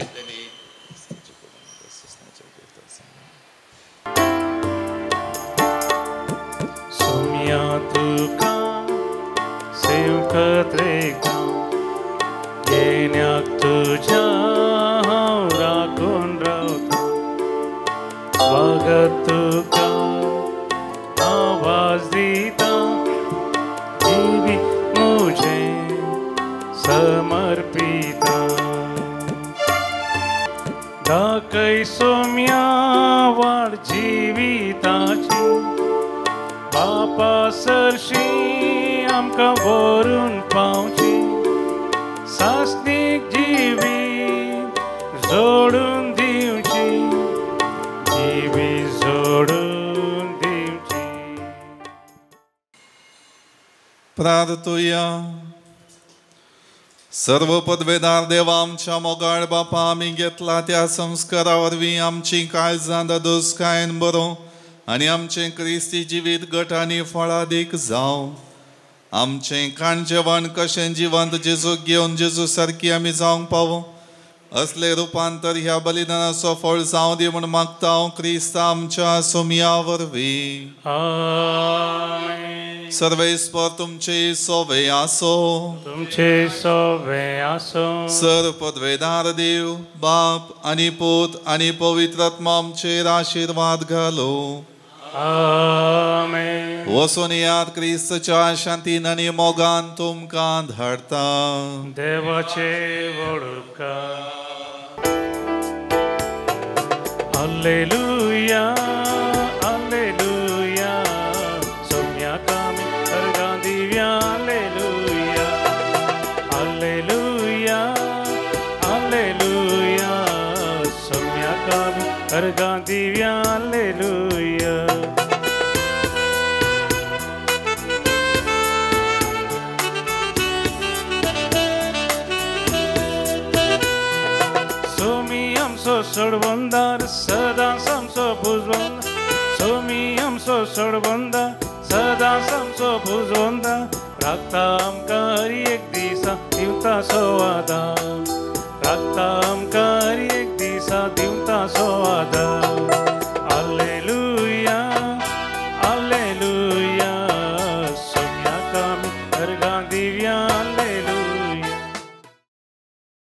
सुम्या तुका सेवकत रेका येण्याक तुझ्या हांव राखून रावता. स्वागत तुका आवाज दिता जिवी मुझे समर्पिता. दाखय सोम्या वाड जिविताची पापा सरशी आमकां व्हरून पावची. सासणीक जिवी जोडून दिवची जिवी जोडून दिवची. प्रार्थुया. सर्व पदवेदार देवा आमच्या मोगाळ बापा आमी घेतला त्या संस्कारा वरवीं आमची काळजां दोसकायन बरो आनी आमचें क्रिस्ती जिवीत घट आनी फळादीक जावं. आमचें खाण जेवण कशें जिवंत जेजूक घेवन जेजू सारकी आमी जावंक पावो असले रुपांतर ह्या बलिदानाचो फळ जावं दी म्हूण मागता हांव क्रिस्ता आमच्या सोम्या वरवीं. आमेन. सर्वेस्पर तुमचे सोवे आसो. तुमचे सोवे आसो. सर्व पदवेदार देव बाप आनी पूत आनी पवित्र आत्मा आमचेर आशीर्वाद घालो. आमेन. वचून याद क्रिस्तच्या शांतीन आनी मोगान तुमकां धाडटा. देवाचे वळुपकार. Hallelujah hallelujah. सोम्याक आमी अर्गां दिवया. Hallelujah hallelujah hallelujah. सोम्याक आमी अर्गां दिवया. हालेलुया. सोडवंदार सदा समसो भुजवंदा. सोमी आमचो सोडवंदा सदा समसो भुजवंदा. राखता आमकां हर एक दिसा दिवता सवादा. राखता आमकां